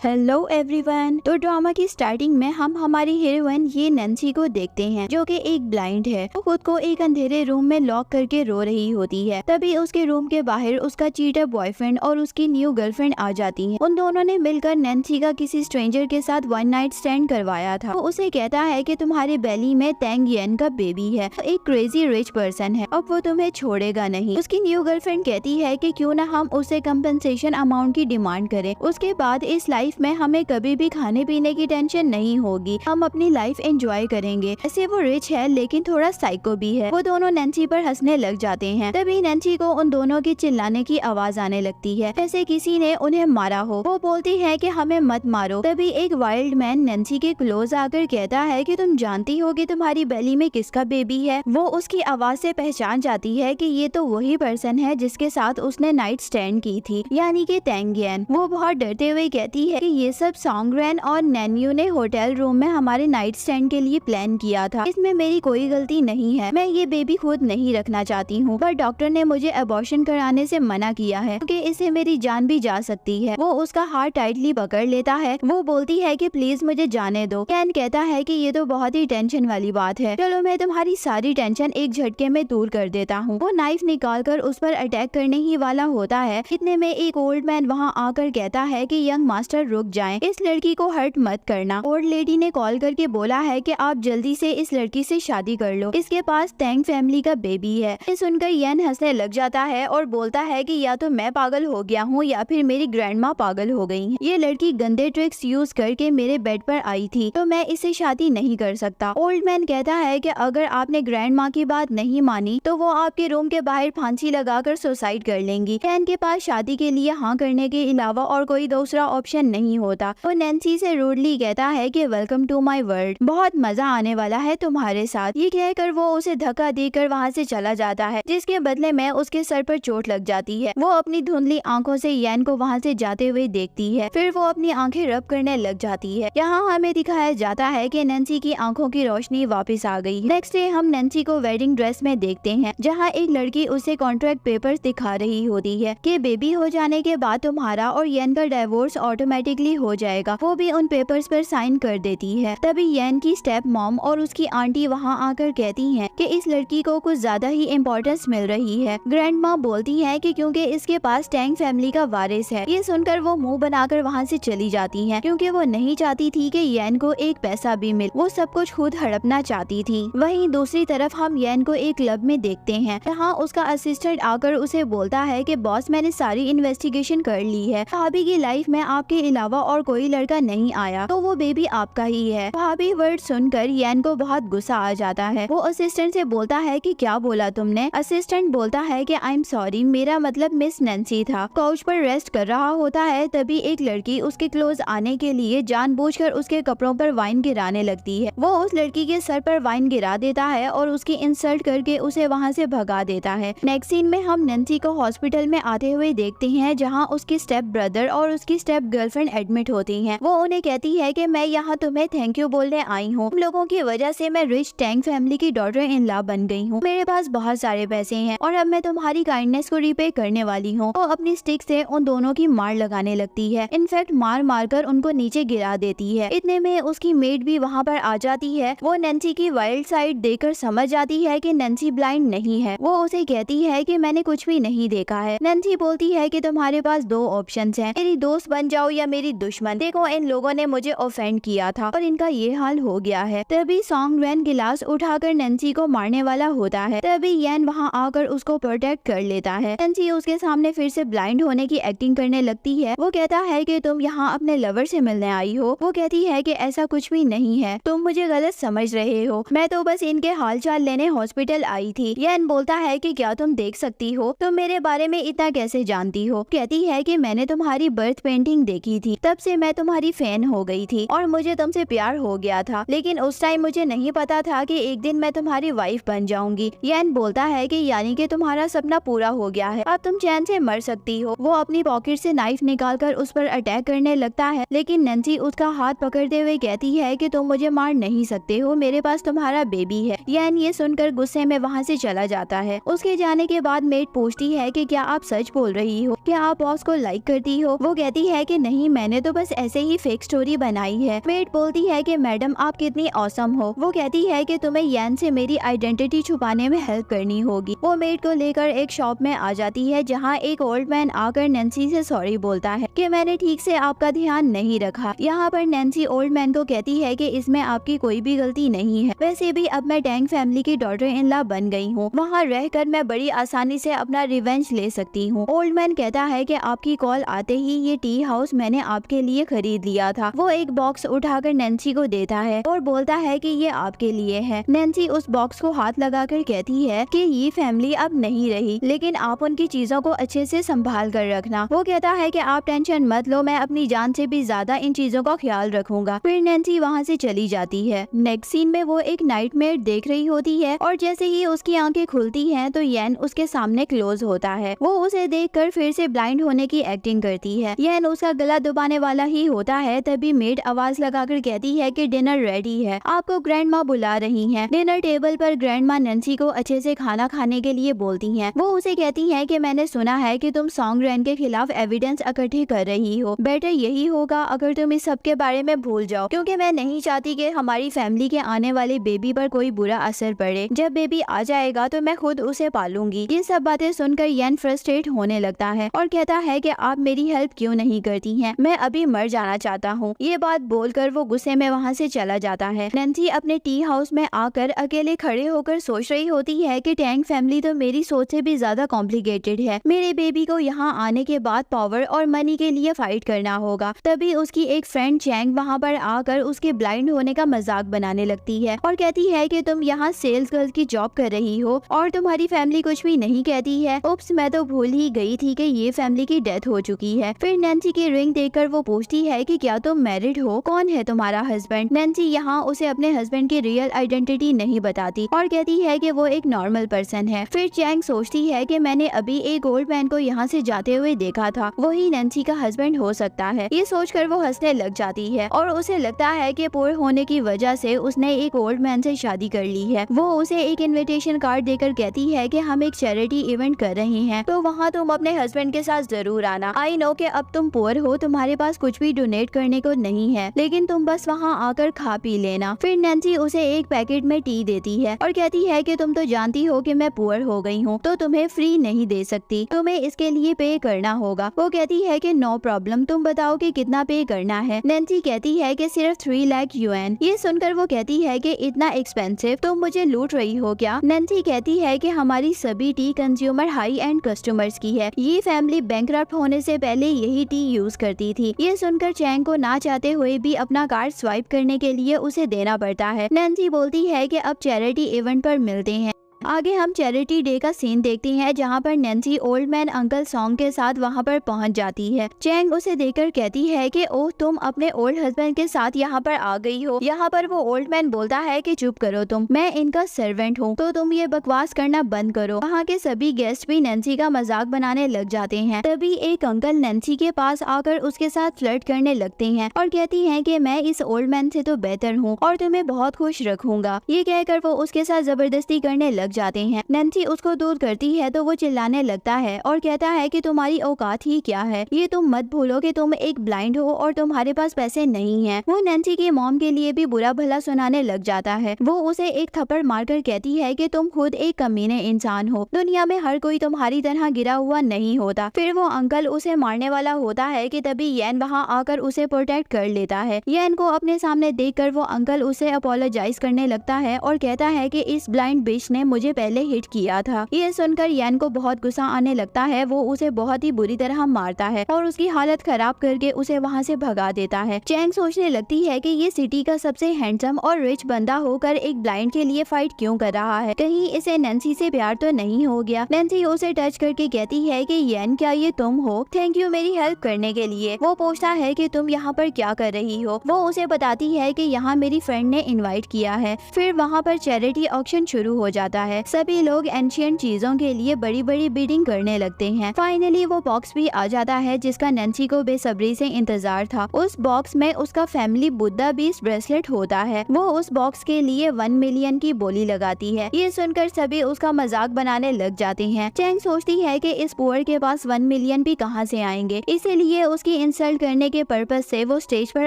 Hello everyone. तो drama की starting में हम हमारी हीरोइन ये नैन्सी को देखते हैं जो कि एक ब्लाइंड है। वो खुद को एक अंधेरे रूम में लॉक करके रो रही होती है। तभी उसके रूम के बाहर उसका चीटर बॉयफ्रेंड और उसकी न्यू गर्लफ्रेंड आ जाती हैं। उन दोनों ने मिलकर नैन्सी का किसी स्ट्रेंजर के साथ वन नाइट स्टैंड करवाया था। वो उसे कहता है कि तुम्हारे बेली में टैंग येन का बेबी है, एक क्रेजी रिच पर्सन है, अब वो तुम्हें छोड़ेगा नहीं। उसकी न्यू गर्लफ्रेंड कहती है कि क्यों ना हम उसे कंपनसेशन अमाउंट की डिमांड करें। उसके बाद इस लाइफ में हमें कभी भी खाने पीने की टेंशन नहीं होगी, हम अपनी लाइफ एंजॉय करेंगे। ऐसे वो रिच है लेकिन थोड़ा साइको भी है। वो दोनों नैन्सी पर हंसने लग जाते हैं। तभी नैन्सी को उन दोनों की चिल्लाने की आवाज आने लगती है, जैसे किसी ने उन्हें मारा हो। वो बोलती है कि हमें मत मारो। तभी एक वाइल्ड मैन नैन्सी के क्लोज आकर कहता है कि तुम जानती हो कि तुम्हारी बेली में किसका बेबी है। वो उसकी आवाज से पहचान जाती है कि ये तो वही पर्सन है जिसके साथ उसने नाइट स्टैंड की थी, यानी कि टैंग येन। वो बहुत डरते हुए कहती है कि ये सब सॉन्गरेन और नैन्यू ने होटल रूम में हमारे नाइट स्टैंड के लिए प्लान किया था। इसमें मेरी कोई गलती नहीं है। मैं ये बेबी खुद नहीं रखना चाहती हूँ, पर डॉक्टर ने मुझे अबॉर्शन कराने से मना किया है क्योंकि इससे मेरी जान भी जा सकती है। वो उसका हाथ टाइटली पकड़ लेता है। वो बोलती है कि प्लीज मुझे जाने दो। कैन कहता है कि ये तो बहुत ही टेंशन वाली बात है, चलो मैं तुम्हारी सारी टेंशन एक झटके में दूर कर देता हूँ। वो नाइफ निकाल कर उस पर अटैक करने ही वाला होता है। इतने में एक ओल्ड मैन वहाँ आकर कहता है कि यंग मास्टर रुक जाएं, इस लड़की को हर्ट मत करना। ओल्ड लेडी ने कॉल करके बोला है कि आप जल्दी से इस लड़की से शादी कर लो, इसके पास टैंग फैमिली का बेबी है। ये सुनकर येन हंसने लग जाता है और बोलता है कि या तो मैं पागल हो गया हूँ या फिर मेरी ग्रैंडमा पागल हो गई है। ये लड़की गंदे ट्रिक्स यूज करके मेरे बेड पर आई थी, तो मैं इससे शादी नहीं कर सकता। ओल्ड मैन कहता है कि अगर आपने ग्रैंडमा की बात नहीं मानी तो वो आपके रूम के बाहर फांसी लगाकर सुसाइड कर लेंगी। येन के पास शादी के लिए हाँ करने के अलावा और कोई दूसरा ऑप्शन नहीं होता। वो नैन्सी से रूडली कहता है कि वेलकम टू माय वर्ल्ड, बहुत मजा आने वाला है तुम्हारे साथ। ये कहकर वो उसे धक्का देकर वहाँ से चला जाता है, जिसके बदले में उसके सर पर चोट लग जाती है। वो अपनी धुंधली आंखों से येन को वहाँ से जाते हुए देखती है, फिर वो अपनी आंखें रब करने लग जाती है। यहाँ हमें दिखाया जाता है कि नैन्सी की आंखों की रोशनी वापस आ गई है। नेक्स्ट डे हम नैन्सी को वेडिंग ड्रेस में देखते हैं, जहाँ एक लड़की उसे कॉन्ट्रैक्ट पेपर्स दिखा रही होती है कि बेबी हो जाने के बाद तुम्हारा और येन का डिवोर्स ऑटोमेटिकली हो जाएगा। वो भी उन पेपर्स पर साइन कर देती है। तभी येन की स्टेप मॉम और उसकी आंटी वहाँ आकर कहती हैं कि इस लड़की को कुछ ज्यादा ही इम्पोर्टेंस मिल रही है। ग्रैंड माँ बोलती है कि क्योंकि इसके पास टैंग फैमिली का वारिस है। ये सुनकर वो मुंह बनाकर वहाँ से चली जाती हैं, क्योंकि वो नहीं चाहती थी कि येन को एक पैसा भी मिले। वो सब कुछ खुद हड़पना चाहती थी। वहीं दूसरी तरफ हम येन को एक क्लब में देखते हैं, जहाँ उसका असिस्टेंट आकर उसे बोलता है कि बॉस मैंने सारी इन्वेस्टिगेशन कर ली है, भाभी की लाइफ में आपके अलावा और कोई लड़का नहीं आया, तो वो बेबी आपका ही है। भाभी वर्ड सुनकर येन को बहुत गुस्सा आ जाता है। वो असिस्टेंट से बोलता है कि क्या बोला तुमने। असिस्टेंट बोलता है कि आई एम सॉरी, मेरा मतलब मिस नैन्सी था। काउच पर रेस्ट कर रहा होता है, तभी एक लड़की उसके क्लोज आने के लिए जानबूझकर उसके कपड़ों पर वाइन गिराने लगती है। वो उस लड़की के सर पर वाइन गिरा देता है और उसकी इंसल्ट करके उसे वहाँ से भगा देता है। नेक्स्ट सीन में हम नैन्सी को हॉस्पिटल में आते हुए देखते हैं, जहाँ उसके स्टेप ब्रदर और उसकी स्टेप गर्लफ्रेंड एडमिट होती हैं। वो उन्हें कहती है कि मैं यहाँ तुम्हें थैंक यू बोलने आई हूँ, तुम लोगों की वजह से मैं रिच टैंग फैमिली की डॉटर इन लॉ बन गई हूँ। मेरे पास बहुत सारे पैसे हैं और अब मैं तुम्हारी काइंडनेस को रिपे करने वाली हूँ। वो अपनी स्टिक से उन दोनों की मार लगाने लगती है, इनफैक्ट मार मार कर उनको नीचे गिरा देती है। इतने में उसकी मेड भी वहाँ पर आ जाती है। वो नैन्सी की वाइल्ड साइड देखकर समझ जाती है कि नैन्सी ब्लाइंड नहीं है। वो उसे कहती है कि मैंने कुछ भी नहीं देखा है। नैन्सी बोलती है कि तुम्हारे पास दो ऑप्शंस हैं, मेरी दोस्त बन जाओ या मेरी दुश्मन। देखो इन लोगों ने मुझे ऑफेंड किया था और इनका ये हाल हो गया है। तभी सॉन्गरेन गिलास उठाकर नैन्सी को मारने वाला होता है। तभी येन वहाँ आकर उसको प्रोटेक्ट कर लेता है। नैन्सी उसके सामने फिर से ब्लाइंड होने की एक्टिंग करने लगती है। वो कहता है कि तुम यहाँ अपने लवर से मिलने आई हो। वो कहती है कि ऐसा कुछ भी नहीं है, तुम मुझे गलत समझ रहे हो, मैं तो बस इनके हालचाल लेने हॉस्पिटल आई थी। येन बोलता है कि क्या तुम देख सकती हो, तुम मेरे बारे में इतना कैसे जानती हो। कहती है कि मैंने तुम्हारी बर्थ पेंटिंग देखी थी, तब से मैं तुम्हारी फैन हो गई थी और मुझे तुमसे प्यार हो गया था, लेकिन उस टाइम मुझे नहीं पता था कि एक दिन मैं तुम्हारी वाइफ बन जाऊंगी। येन बोलता है कि यानी कि तुम्हारा सपना पूरा हो गया है, अब तुम चैन से मर सकती हो। वो अपनी पॉकेट से नाइफ निकालकर उस पर अटैक करने लगता है, लेकिन नैन्सी उसका हाथ पकड़ते हुए कहती है कि तुम मुझे मार नहीं सकते हो, मेरे पास तुम्हारा बेबी है। येन ये सुनकर गुस्से में वहाँ से चला जाता है। उसके जाने के बाद मेड पूछती है कि क्या आप सच बोल रही हो, क्या आप बॉस को लाइक करती हो। वो कहती है कि नहीं, नहीं, मैंने तो बस ऐसे ही फेक स्टोरी बनाई है। मेड बोलती है कि मैडम आप कितनी ऑसम हो। वो कहती है कि तुम्हें यैन से मेरी आइडेंटिटी छुपाने में हेल्प करनी होगी। वो मेड को लेकर एक शॉप में आ जाती है जहाँ एक ओल्ड मैन आकर नैन्सी से सॉरी बोलता है कि मैंने ठीक से आपका ध्यान नहीं रखा। यहाँ पर नैन्सी ओल्ड मैन को कहती है कि इसमें आपकी कोई भी गलती नहीं है, वैसे भी अब मैं टैंग फैमिली की डॉटर इन लॉ बन गई हूँ, वहाँ रहकर मैं बड़ी आसानी से अपना रिवेंज ले सकती हूँ। ओल्ड मैन कहता है कि आपकी कॉल आते ही ये टी हाउस मैंने आपके लिए खरीद लिया था। वो एक बॉक्स उठाकर नैन्सी को देता है और बोलता है कि ये आपके लिए है। नैन्सी उस बॉक्स को हाथ लगाकर कहती है कि ये फैमिली अब नहीं रही, लेकिन आप उनकी चीजों को अच्छे से संभाल कर रखना। वो कहता है कि आप टेंशन मत लो, मैं अपनी जान से भी ज्यादा इन चीजों का ख्याल रखूंगा। फिर नैन्सी वहाँ से चली जाती है। नेक्स्ट सीन में वो एक नाइटमेयर देख रही होती है और जैसे ही उसकी आंखें खुलती हैं तो यैन उसके सामने क्लोज होता है। वो उसे देखकर फिर से ब्लाइंड होने की एक्टिंग करती है। यैन उसका गला दबाने वाला ही होता है, तभी मेड आवाज लगाकर कहती है कि डिनर रेडी है, आपको ग्रैंड माँ बुला रही हैं। डिनर टेबल पर ग्रैंड माँ नैन्सी को अच्छे से खाना खाने के लिए बोलती हैं। वो उसे कहती हैं कि मैंने सुना है कि तुम सॉन्ग रैन के खिलाफ एविडेंस इकट्ठे कर रही हो। बेटर यही होगा अगर तुम इस सब के बारे में भूल जाओ, क्योंकि मैं नहीं चाहती कि हमारी फैमिली के आने वाले बेबी पर कोई बुरा असर पड़े। जब बेबी आ जाएगा तो मैं खुद उसे पालूंगी। ये सब बातें सुनकर यैन फ्रस्ट्रेट होने लगता है और कहता है कि आप मेरी हेल्प क्यों नहीं करती हैं, मैं अभी मर जाना चाहता हूँ। ये बात बोलकर वो गुस्से में वहाँ से चला जाता है। नैन्सी अपने टी हाउस में आकर अकेले खड़े होकर सोच रही होती है कि टैंग फैमिली तो मेरी सोच से भी ज्यादा कॉम्प्लिकेटेड है। मेरे बेबी को यहाँ आने के बाद पावर और मनी के लिए फाइट करना होगा। तभी उसकी एक फ्रेंड चैंग वहाँ पर आकर उसके ब्लाइंड होने का मजाक बनाने लगती है और कहती है कि तुम यहाँ सेल्स गर्ल की जॉब कर रही हो और तुम्हारी फैमिली कुछ भी नहीं कहती है। उप्स, मैं तो भूल ही गई थी कि ये फैमिली की डेथ हो चुकी है। फिर नैन्सी की रिंग देखकर वो पूछती है कि क्या तुम मैरिड हो, कौन है तुम्हारा हस्बैंड। नैन्सी यहाँ उसे अपने हस्बैंड की रियल आइडेंटिटी नहीं बताती और कहती है कि वो एक नॉर्मल पर्सन है। फिर चैंग सोचती है कि मैंने अभी एक ओल्ड मैन को यहाँ से जाते हुए देखा था, वही नैन्सी का हस्बैंड हो सकता है। ये सोचकर वो हंसने लग जाती है और उसे लगता है कि पुअर होने की वजह से उसने एक ओल्ड मैन से शादी कर ली है। वो उसे एक इनविटेशन कार्ड देकर कहती है कि हम एक चैरिटी इवेंट कर रहे हैं, तो वहाँ तुम अपने हस्बैंड के साथ जरूर आना। आई नो कि अब तुम पुअर हो, तुम्हारे पास कुछ भी डोनेट करने को नहीं है, लेकिन तुम बस वहाँ आकर खा पी लेना। फिर नैन्सी उसे एक पैकेट में टी देती है और कहती है कि तुम तो जानती हो कि मैं पुअर हो गई हूँ, तो तुम्हें फ्री नहीं दे सकती, तुम्हें इसके लिए पे करना होगा। वो कहती है कि नो प्रॉब्लम, तुम बताओ कि कितना पे करना है। नैन्सी कहती है कि सिर्फ 3 लाख यूएन। ये सुनकर वो कहती है कि इतना एक्सपेंसिव, तुम मुझे लूट रही हो क्या। नैन्सी कहती है कि हमारी सभी T consumer high and customers की है, ये फैमिली बैंकरप्ट होने से पहले यही टी यूज करती थी। ये सुनकर चैंग को ना चाहते हुए भी अपना कार्ड स्वाइप करने के लिए उसे देना पड़ता है। नैन्सी बोलती है कि अब चैरिटी इवेंट पर मिलते हैं। आगे हम चैरिटी डे का सीन देखते हैं जहाँ पर Nancy old man uncle song के साथ वहाँ पर पहुँच जाती है। चैंग उसे देखकर कहती है कि ओह, तुम अपने ओल्ड हस्बैंड के साथ यहाँ पर आ गई हो। यहाँ पर वो ओल्ड मैन बोलता है कि चुप करो तुम, मैं इनका सर्वेंट हूँ, तो तुम ये बकवास करना बंद करो। वहाँ के सभी गेस्ट भी नैन्सी का मजाक बनाने लग जाते हैं। तभी एक अंकल नैन्सी के पास आकर उसके साथ फ्लर्ट करने लगते हैं और कहती है कि मैं इस ओल्ड मैन से तो बेहतर हूँ और तुम्हें बहुत खुश रखूंगा। ये कहकर वो उसके साथ जबरदस्ती करने लग जाते हैं। नैन्सी उसको दूर करती है तो वो चिल्लाने लगता है और कहता है कि तुम्हारी औकात ही क्या है, ये तुम मत भूलो कि तुम एक ब्लाइंड हो और तुम्हारे पास पैसे नहीं हैं। वो नैन्सी की मॉम के लिए भी बुरा भला सुनाने लग जाता है। वो उसे एक थप्पड़ मारकर कहती है कि तुम खुद एक कमीने इंसान हो, दुनिया में हर कोई तुम्हारी तरह गिरा हुआ नहीं होता। फिर वो अंकल उसे मारने वाला होता है कि तभी यैन वहाँ आकर उसे प्रोटेक्ट कर लेता है। यैन को अपने सामने देखकर वो अंकल उसे अपोलोजाइज करने लगता है और कहता है कि इस ब्लाइंड बिच ने मुझे पहले हिट किया था। ये सुनकर यैन को बहुत गुस्सा आने लगता है। वो उसे बहुत ही बुरी तरह मारता है और उसकी हालत खराब करके उसे वहाँ से भगा देता है। चैंग सोचने लगती है कि ये सिटी का सबसे हैंडसम और रिच बंदा होकर एक ब्लाइंड के लिए फाइट क्यों कर रहा है, कहीं इसे नैन्सी से प्यार तो नहीं हो गया। नैन्सी उसे टच करके कहती है कि यैन, क्या ये तुम हो? थैंक यू मेरी हेल्प करने के लिए। वो पूछता है कि तुम यहाँ पर क्या कर रही हो। वो उसे बताती है कि यहाँ मेरी फ्रेंड ने इनवाइट किया है। फिर वहाँ पर चैरिटी ऑक्शन शुरू हो जाता है। सभी लोग एंशिएंट चीजों के लिए बड़ी बड़ी बिडिंग करने लगते हैं। फाइनली वो बॉक्स भी आ जाता है जिसका नैन्सी को बेसब्री से इंतजार था। उस बॉक्स में उसका फैमिली बुद्धा बीस्ट ब्रेसलेट होता है। वो उस बॉक्स के लिए 1 मिलियन की बोली लगाती है। ये सुनकर सभी उसका मजाक बनाने लग जाते हैं। चैंग सोचती है कि इस पुअर के पास 1 मिलियन भी कहां से आएंगे, इसीलिए उसकी इंसल्ट करने के पर्पज से वो स्टेज पर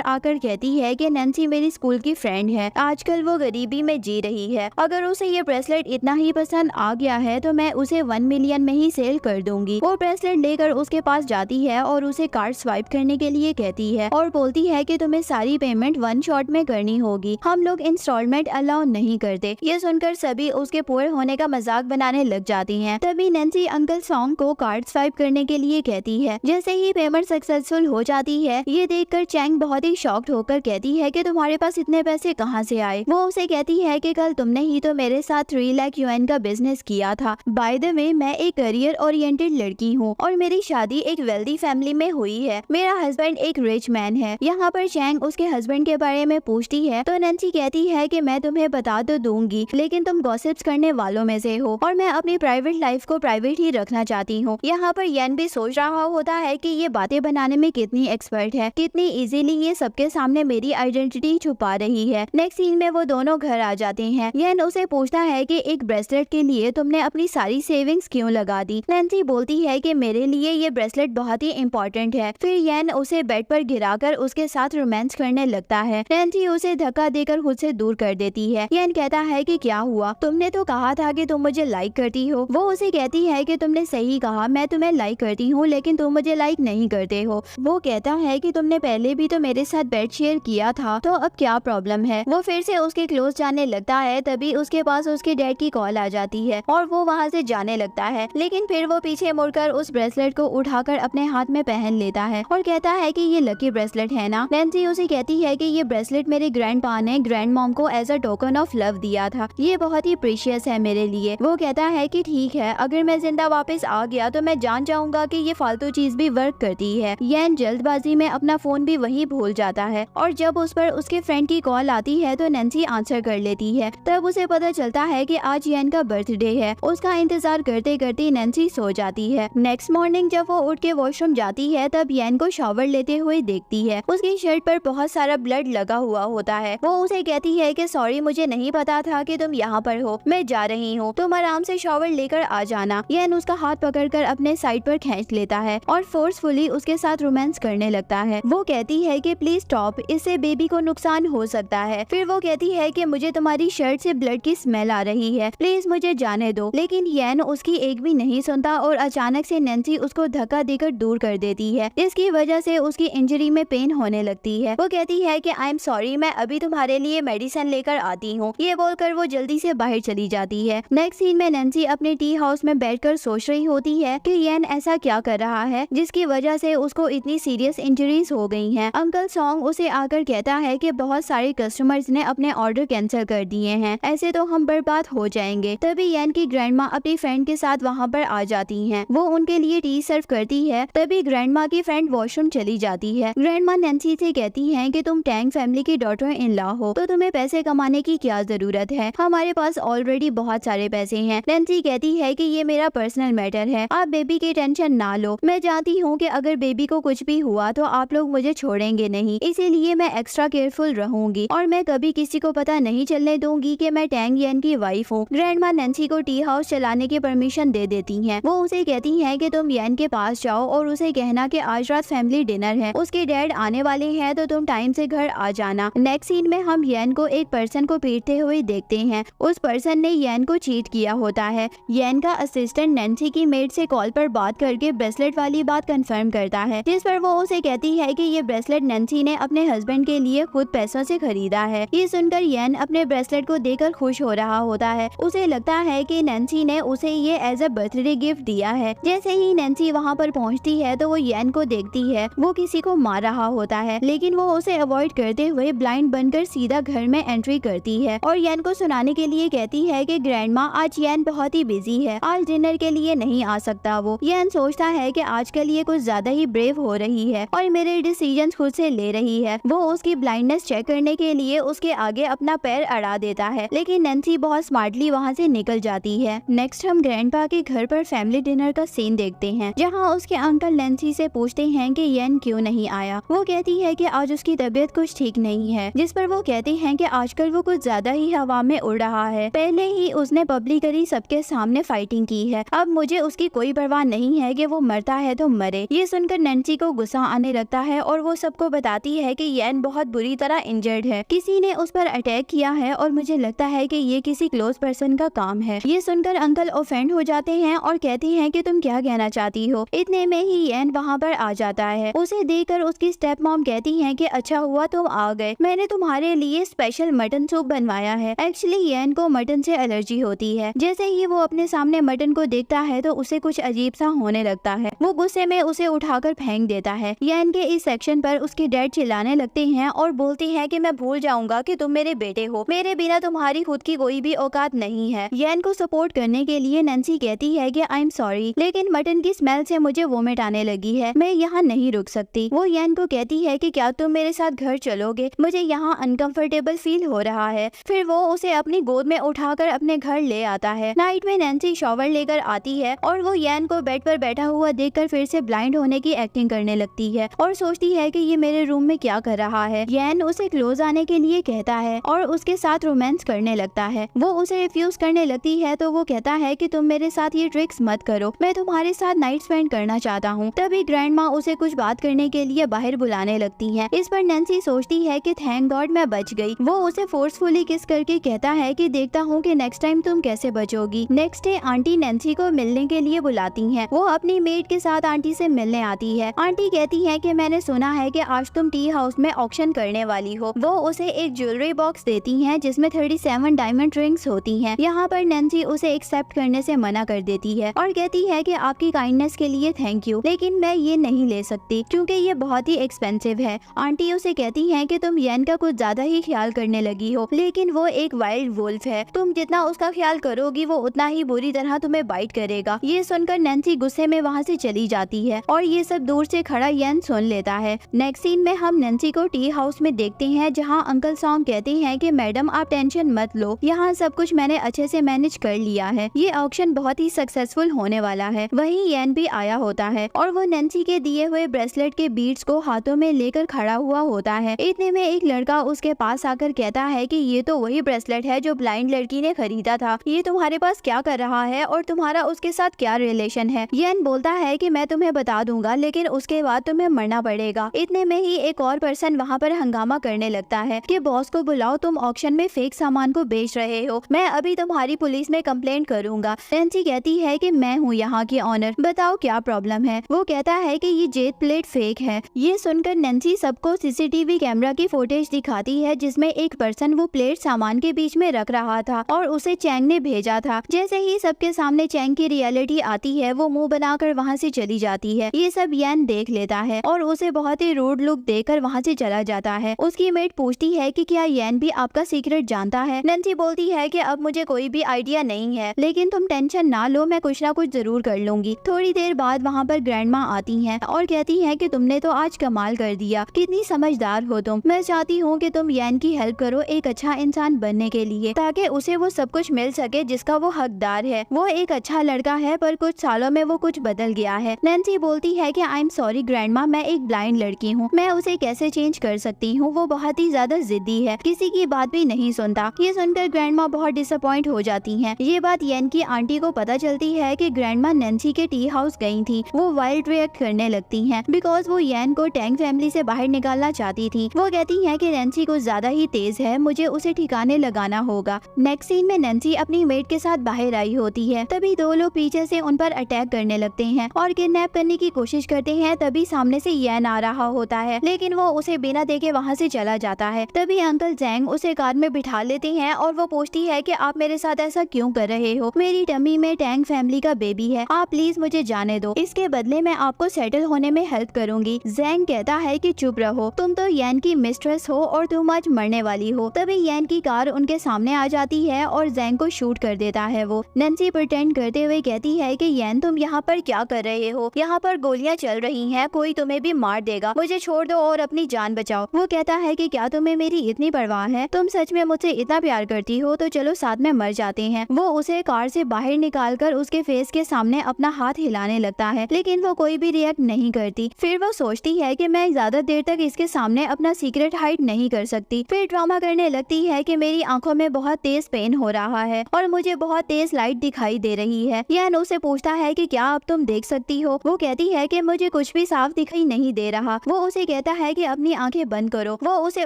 आकर कहती है कि नैन्सी मेरी स्कूल की फ्रेंड है, आजकल वो गरीबी में जी रही है, अगर उसे ये ब्रेसलेट इतना ही पसंद आ गया है तो मैं उसे 1 मिलियन में ही सेल कर दूंगी। वो ब्रेसलेट लेकर उसके पास जाती है और उसे कार्ड स्वाइप करने के लिए कहती है और बोलती है कि तुम्हें सारी पेमेंट 1 शॉट में करनी होगी, हम लोग इंस्टॉलमेंट अलाउ नहीं करते। ये सुनकर सभी उसके पुअर होने का मजाक बनाने लग जाती हैं। तभी नैन्सी अंकल सॉन्ग को कार्ड स्वाइप करने के लिए कहती है। जैसे ही पेमेंट सक्सेसफुल हो जाती है, ये देखकर चैंग बहुत ही शॉक्ड होकर कहती है कि तुम्हारे पास इतने पैसे कहां से आए। वो उसे कहती है कि कल तुमने ही तो मेरे साथ 3 लाख युएन का बिजनेस किया था। बाय द वे मैं एक करियर ओरिएंटेड लड़की हूँ और मेरी शादी एक वेल्दी फैमिली में हुई है। मेरा हस्बैंड एक रिच मैन है। यहाँ पर चैंग उसके हस्बैंड के बारे में पूछती है तो नैन्सी कहती है कि मैं तुम्हें बता तो दूंगी, लेकिन तुम गॉसिप्स करने वालों में से हो और मैं अपनी प्राइवेट लाइफ को प्राइवेट ही रखना चाहती हूँ। यहाँ पर येन भी सोच रहा होता है कि ये बातें बनाने में कितनी एक्सपर्ट है, कितनी इजीली ये सबके सामने मेरी आइडेंटिटी छुपा रही है। नेक्स्ट सीन में वो दोनों घर आ जाते हैं। येन उसे पूछता है कि एक ब्रेसलेट के लिए तुमने अपनी सारी सेविंग्स क्यों लगा दी। नैन्सी बोलती है कि मेरे लिए ये ब्रेसलेट बहुत ही इम्पोर्टेंट है। फिर येन उसे बेड पर गिराकर उसके साथ रोमांस करने लगता है। नैन्सी उसे धक्का देकर खुद से दूर कर देती है। येन कहता है कि क्या हुआ, तुमने तो कहा था कि तुम मुझे लाइक करती हो। वो उसे कहती है कि तुमने सही कहा, मैं तुम्हें लाइक करती हूँ लेकिन तुम मुझे लाइक नहीं करते हो। वो कहता है कि तुमने पहले भी तो मेरे साथ बेड शेयर किया था, तो अब क्या प्रॉब्लम है। वो फिर से उसके क्लोज जाने लगता है। तभी उसके पास उसके डैड की कॉल आ जाती है और वो वहाँ से जाने लगता है, लेकिन फिर वो पीछे मुड़कर उस ब्रेसलेट को उठाकर अपने हाथ में पहन लेता है और कहता है कि ये लकी ब्रेसलेट है ना। नैन्सी उसे कहती है कि ये ब्रेसलेट मेरे ग्रैंडपा ने ग्रैंड मॉम को as a token of love दिया था, ये बहुत ही प्रीशियस है मेरे लिए। वो कहता है कि ठीक है, अगर मैं जिंदा वापस आ गया तो मैं जान जाऊंगा कि ये फालतू चीज भी वर्क करती है। येन जल्दबाजी में अपना फोन भी वहीं भूल जाता है और जब उस पर उसके फ्रेंड की कॉल आती है तो नैन्सी आंसर कर लेती है। तब उसे पता चलता है कि आज येन का बर्थडे है। उसका इंतजार करते करते नैन्सी सो जाती है। नेक्स्ट मॉर्निंग जब वो उठ के वॉशरूम जाती है तब येन को शॉवर लेते हुए देखती है। उसकी शर्ट पर बहुत सारा ब्लड लगा हुआ होता है। वो उसे कहती है कि सॉरी, मुझे नहीं पता था कि तुम यहाँ पर हो, मैं जा रही हूँ, तुम आराम से शॉवर लेकर आ जाना। येन उसका हाथ पकड़कर अपने साइड पर खींच लेता है और फोर्सफुली उसके साथ रोमांस करने लगता है। वो कहती है कि प्लीज स्टॉप, इससे बेबी को नुकसान हो सकता है। फिर वो कहती है कि मुझे तुम्हारी शर्ट से ब्लड की स्मेल आ रही है, प्लीज मुझे जाने दो। लेकिन येन उसकी एक भी नहीं सुनता और अचानक से नैन्सी उसको धक्का देकर दूर कर देती है, जिसकी वजह से उसकी इंजरी में पेन होने लगती है। वो कहती है कि आई एम सॉरी, मैं अभी तुम्हारे लिए मेडिसिन लेकर आती हूँ। ये बोलकर वो जल्दी से बाहर चली जाती है। नेक्स्ट सीन में नैन्सी अपने टी हाउस में बैठकर सोच रही होती है कि येन ऐसा क्या कर रहा है जिसकी वजह से उसको इतनी सीरियस इंजरीज हो गई हैं। अंकल सॉन्ग उसे आकर कहता है कि बहुत सारे कस्टमर्स ने अपने ऑर्डर कैंसिल कर दिए हैं, ऐसे तो हम बर्बाद हो जाएंगे। तभी येन की ग्रैंडमा अपनी फ्रेंड के साथ वहाँ पर आ जाती हैं। वो उनके लिए टी सर्व करती है। तभी ग्रैंडमा की फ्रेंड वॉशरूम चली जाती है। ग्रैंडमा नैन्सी से कहती है कि तुम टैंग फैमिली की डॉटर इन लॉ हो, तो तुम्हें पैसे कमाने की क्या जरूरत है, हमारे पास ऑलरेडी बहुत सारे पैसे हैं। नैन्सी कहती है कि ये मेरा पर्सनल मैटर है, आप बेबी की टेंशन ना लो। मैं जानती हूँ कि अगर बेबी को कुछ भी हुआ तो आप लोग मुझे छोड़ेंगे नहीं, इसीलिए मैं एक्स्ट्रा केयरफुल रहूंगी और मैं कभी किसी को पता नहीं चलने दूंगी कि मैं टैंग येन की वाइफ हूँ। ग्रैंडमा नैन्सी को टी हाउस चलाने की परमिशन दे देती हैं। वो उसे कहती हैं कि तुम येन के पास जाओ और उसे कहना कि आज रात फैमिली डिनर है, उसके डैड आने वाले हैं तो तुम टाइम से घर आ जाना। नेक्स्ट सीन में हम येन को एक पर्सन को पीटते हुए देखते हैं। उस पर्सन ने येन को चीट किया होता है। येन का असिस्टेंट नैन्सी की मेड से कॉल पर बात करके ब्रेसलेट वाली बात कंफर्म करता है, जिस पर वो उसे कहती है कि ये ब्रेसलेट नैन्सी ने अपने हस्बैंड के लिए खुद पैसों से खरीदा है। ये सुनकर येन अपने ब्रेसलेट को देखकर खुश हो रहा होता है। उसे लगता है कि नैन्सी ने उसे ये एज अ बर्थडे गिफ्ट दिया है। जैसे ही नैन्सी वहाँ पर पहुँचती है तो वो येन को देखती है, वो किसी को मार रहा होता है, लेकिन वो उसे अवॉइड करते हुए ब्लाइंड बनकर सीधा घर में एंट्री करती है और येन को सुनाने के लिए कहती है कि ग्रैंडमा आज येन बहुत ही बिजी है, आज डिनर के लिए नहीं आ सकता। वो येन सोचता है कि आजकल ये कुछ ज्यादा ही ब्रेव हो रही है और मेरे डिसीजन खुद से ले रही है। वो उसकी ब्लाइंडनेस चेक करने के लिए उसके आगे अपना पैर अड़ा देता है, लेकिन नैन्सी बहुत स्मार्टली वहाँ से निकल जाती है। नेक्स्ट हम ग्रैंडपा के घर पर फैमिली डिनर का सीन देखते हैं, जहाँ उसके अंकल नैन्सी से पूछते हैं कि येन क्यों नहीं आया। वो कहती है कि आज उसकी तबीयत कुछ ठीक नहीं है, जिस पर वो कहते हैं कि आजकल वो कुछ ज्यादा ही हवा में उड़ रहा है। पहले ही उसने पब्लिकली सबके सामने फाइटिंग की है, अब मुझे उसकी कोई परवाह नहीं है कि वो मरता है तो मरे। ये सुनकर नैन्सी को गुस्सा आने लगता है और वो सबको बताती है कि येन बहुत बुरी तरह इंजर्ड है, किसी ने उस पर अटैक किया है और मुझे लगता है कि ये किसी क्लोज पर्सन का काम है। ये सुनकर अंकल ऑफेंड हो जाते हैं और कहते हैं कि तुम क्या कहना चाहती हो। इतने में ही येन वहाँ पर आ जाता है। उसे देखकर उसकी स्टेप मॉम कहती है कि अच्छा हुआ तुम आ गए, मैंने तुम्हारे लिए स्पेशल मटन सूप बनवाया है। एक्चुअली येन को मटन से एलर्जी होती है। जैसे ही वो अपने सामने मटन को देखता है तो उसे कुछ अजीब सा होने लगता है। वो गुस्से में उसे उठाकर फेंक देता है। येन के इस सेक्शन पर उसके डैड चिल्लाने लगते हैं और बोलती है कि मैं भूल जाऊंगा कि तुम मेरे बेटे हो, मेरे बिना तुम्हारी खुद की कोई भी औकात नहीं है। येन को सपोर्ट करने के लिए नैन्सी कहती है कि आई एम सॉरी, लेकिन मटन की स्मेल से मुझे वोमिट आने लगी है, मैं यहाँ नहीं रुक सकती। वो येन को कहती है कि क्या तुम मेरे साथ घर चलोगे, मुझे यहाँ अनकंफर्टेबल फील हो रहा है। फिर वो उसे अपनी गोद में उठाकर अपने घर ले आता है। नाइट में नैन्सी शॉवर लेकर आती है और वो येन को बेड पर बैठा हुआ देखकर फिर से ब्लाइंड होने की एक्टिंग करने लगती है और सोचती है कि ये मेरे रूम में क्या कर रहा है। येन उसे क्लोज आने के लिए कहता है और उसके साथ रोमांस करने लगता है। वो उसे रिफ्यूज करने लगती है तो वो कहता है कि तुम मेरे साथ ये ट्रिक्स मत करो, मैं तुम्हारे साथ नाइट स्पेंड करना चाहता हूँ। तभी ग्रैंड माँ उसे कुछ बात करने के लिए बाहर बुलाने लगती है। इस पर नैन्सी सोचती है कि थैंक गॉड मैं बच गई। वो उसे फोर्सफुली किस करके कहता है कि देखता हूँ कि नेक्स्ट टाइम तुम कैसे बचोगी। नेक्स्ट डे आंटी नैन्सी को मिलने के लिए बुलाती हैं। वो अपनी मेड के साथ आंटी से मिलने आती है। आंटी कहती है कि मैंने सुना है कि आज तुम टी हाउस में ऑक्शन करने वाली हो। वो उसे एक ज्वेलरी बॉक्स देती हैं जिसमें 37 डायमंड रिंग्स होती हैं। यहाँ पर नैन्सी उसे एक्सेप्ट करने से मना कर देती है और कहती है कि आपकी काइंडनेस के लिए थैंक यू, लेकिन मैं ये नहीं ले सकती क्योंकि ये बहुत ही एक्सपेंसिव है। आंटी उसे कहती है कि तुम येन का कुछ ज्यादा ही ख्याल करने लगी हो, लेकिन वो एक वाइल्ड वुल्फ है, तुम जितना उसका ख्याल करोगी वो उतना ही बुरी तरह तुम्हें बाइट करेगा। ये सुनकर नैन्सी गुस्से में वहाँ से चली जाती है और ये सब दूर से खड़ा येन सुन लेता है। नेक्स्ट सीन में हम नैन्सी को टी हाउस में देखते हैं, जहाँ अंकल सॉन्ग कहते हैं कि मैडम आप टेंशन मत लो, यहाँ सब कुछ मैंने अच्छे से मैनेज कर लिया है, ये ऑक्शन बहुत ही सक्सेसफुल होने वाला है। वहीं येन भी आया होता है और वो नैन्सी के दिए हुए ब्रेसलेट के बीड्स को हाथों में लेकर खड़ा हुआ होता है। इतने में एक लड़का उसके पास आकर कहता है कि ये तो वही ब्रेसलेट है जो ब्लाइंड लड़की ने खरीदा था, ये तुम्हारे पास क्या कर रहा है और तुम्हारा उसके साथ क्या रिलेशन है। येन बोलता है कि मैं तुम्हें बता दूंगा, लेकिन उसके बाद तुम्हें मरना पड़ेगा। इतने में ही एक और पर्सन वहाँ पर हंगामा करने लगता है कि बॉस को बुलाओ, तुम ऑक्शन में फेक सामान को बेच रहे हो, मैं अभी तुम्हारी पुलिस में कंप्लेंट करूंगा। नैन्सी कहती है कि मैं हूँ यहाँ की ऑनर, बताओ क्या प्रॉब्लम है। वो कहता है कि ये जेट प्लेट फेक है। ये सुनकर नैन्सी सबको सीसीटीवी कैमरा की फुटेज दिखाती है जिसमें एक पर्सन वो प्लेट सामान के बीच में रख रहा था और उसे चैंग ने भेजा था। जैसे ही सबके सामने चैंग की रियलिटी आती है वो मुंह बनाकर वहाँ से चली जाती है। ये सब येन देख लेता है और उसे बहुत ही रूड लुक देकर वहाँ से चला जाता है। उसकी मेट पूछती है कि क्या येन भी आपका सीक्रेट जानता है। नैन्सी बोलती है कि अब मुझे कोई भी आइडिया नहीं है, लेकिन तुम टेंशन ना लो, मैं कुछ ना कुछ जरूर कर लूंगी। थोड़ी देर बाद वहाँ पर ग्रैंड माँ आती हैं और कहती हैं कि तुमने तो आज कमाल कर दिया, कितनी समझदार हो तुम। मैं चाहती हूँ कि तुम येन की हेल्प करो एक अच्छा इंसान बनने के लिए, ताकि उसे वो सब कुछ मिल सके जिसका वो हकदार है। वो एक अच्छा लड़का है पर कुछ सालों में वो कुछ बदल गया है। नैन्सी बोलती है कि आई एम सॉरी ग्रैंड माँ, मैं एक ब्लाइंड लड़की हूँ, मैं उसे कैसे चेंज कर सकती हूँ, वो बहुत ही ज्यादा जिद्दी है, किसी की बात भी नहीं सुनता। ये सुनकर ग्रैंड माँ बहुत डिसअपॉइंट हो जाती हैं। ये बात येन की आंटी को पता चलती है कि ग्रैंड माँ नैन्सी के टी हाउस गई थी। वो वाइल्ड रिएक्ट करने लगती हैं बिकॉज वो येन को टैंग फैमिली से बाहर निकालना चाहती थी। वो कहती है कि नैन्सी कुछ ज्यादा ही तेज है, मुझे उसे ठिकाने लगाना होगा। नेक्स्ट सीन में नैन्सी अपनी मेट के साथ बाहर आई होती है, तभी दो लोग पीछे से उन पर अटैक करने लगते हैं और किडनैप करने की कोशिश करते हैं। तभी सामने से येन आ रहा होता है, लेकिन वो उसे बिना देखे वहाँ से चला जाता है। तभी अंकल जैंग उसे कार में बिठा लेते हैं और वो पूछती है कि आप मेरे साथ ऐसा क्यों कर रहे हो, मेरी टमी में टैंग फैमिली का बेबी है, आप प्लीज मुझे जाने दो, इसके बदले मैं आपको सेटल होने में हेल्प करूंगी। जैंग कहता है कि चुप रहो, तुम तो येन की मिस्ट्रेस हो और तुम आज मरने वाली हो। तभी येन की कार उनके सामने आ जाती है और जैंग को शूट कर देता है। वो नैन्सी प्रिटेंड करते हुए कहती है कि येन तुम यहाँ पर क्या कर रहे हो, यहाँ पर गोलियां चल रही हैं, कोई तुम्हें भी मार देगा, मुझे छोड़ दो और अपनी जान बचाओ। वो कहता है कि क्या तुम्हें मेरी इतनी परवाह है, तुम सच में मुझसे इतना प्यार करती हो तो चलो साथ में मर जाते हैं। वो उसे कार से बाहर निकालकर उसके फेस के सामने अपना हाथ हिलाने लगता है, लेकिन वो कोई भी रिएक्ट नहीं करती। फिर वो सोचती है कि मैं ज्यादा देर तक इसके सामने अपना सीक्रेट हाइड नहीं कर सकती। फिर ड्रामा करने लगती है कि मेरी आंखों में बहुत तेज पेन हो रहा है और मुझे बहुत तेज लाइट दिखाई दे रही है। यन उसे पूछता है कि क्या अब तुम देख सकती हो? वो कहती है कि मुझे कुछ भी साफ दिखाई नहीं दे रहा। वो उसे कहता है कि अपनी आंखें बंद करो। वो उसे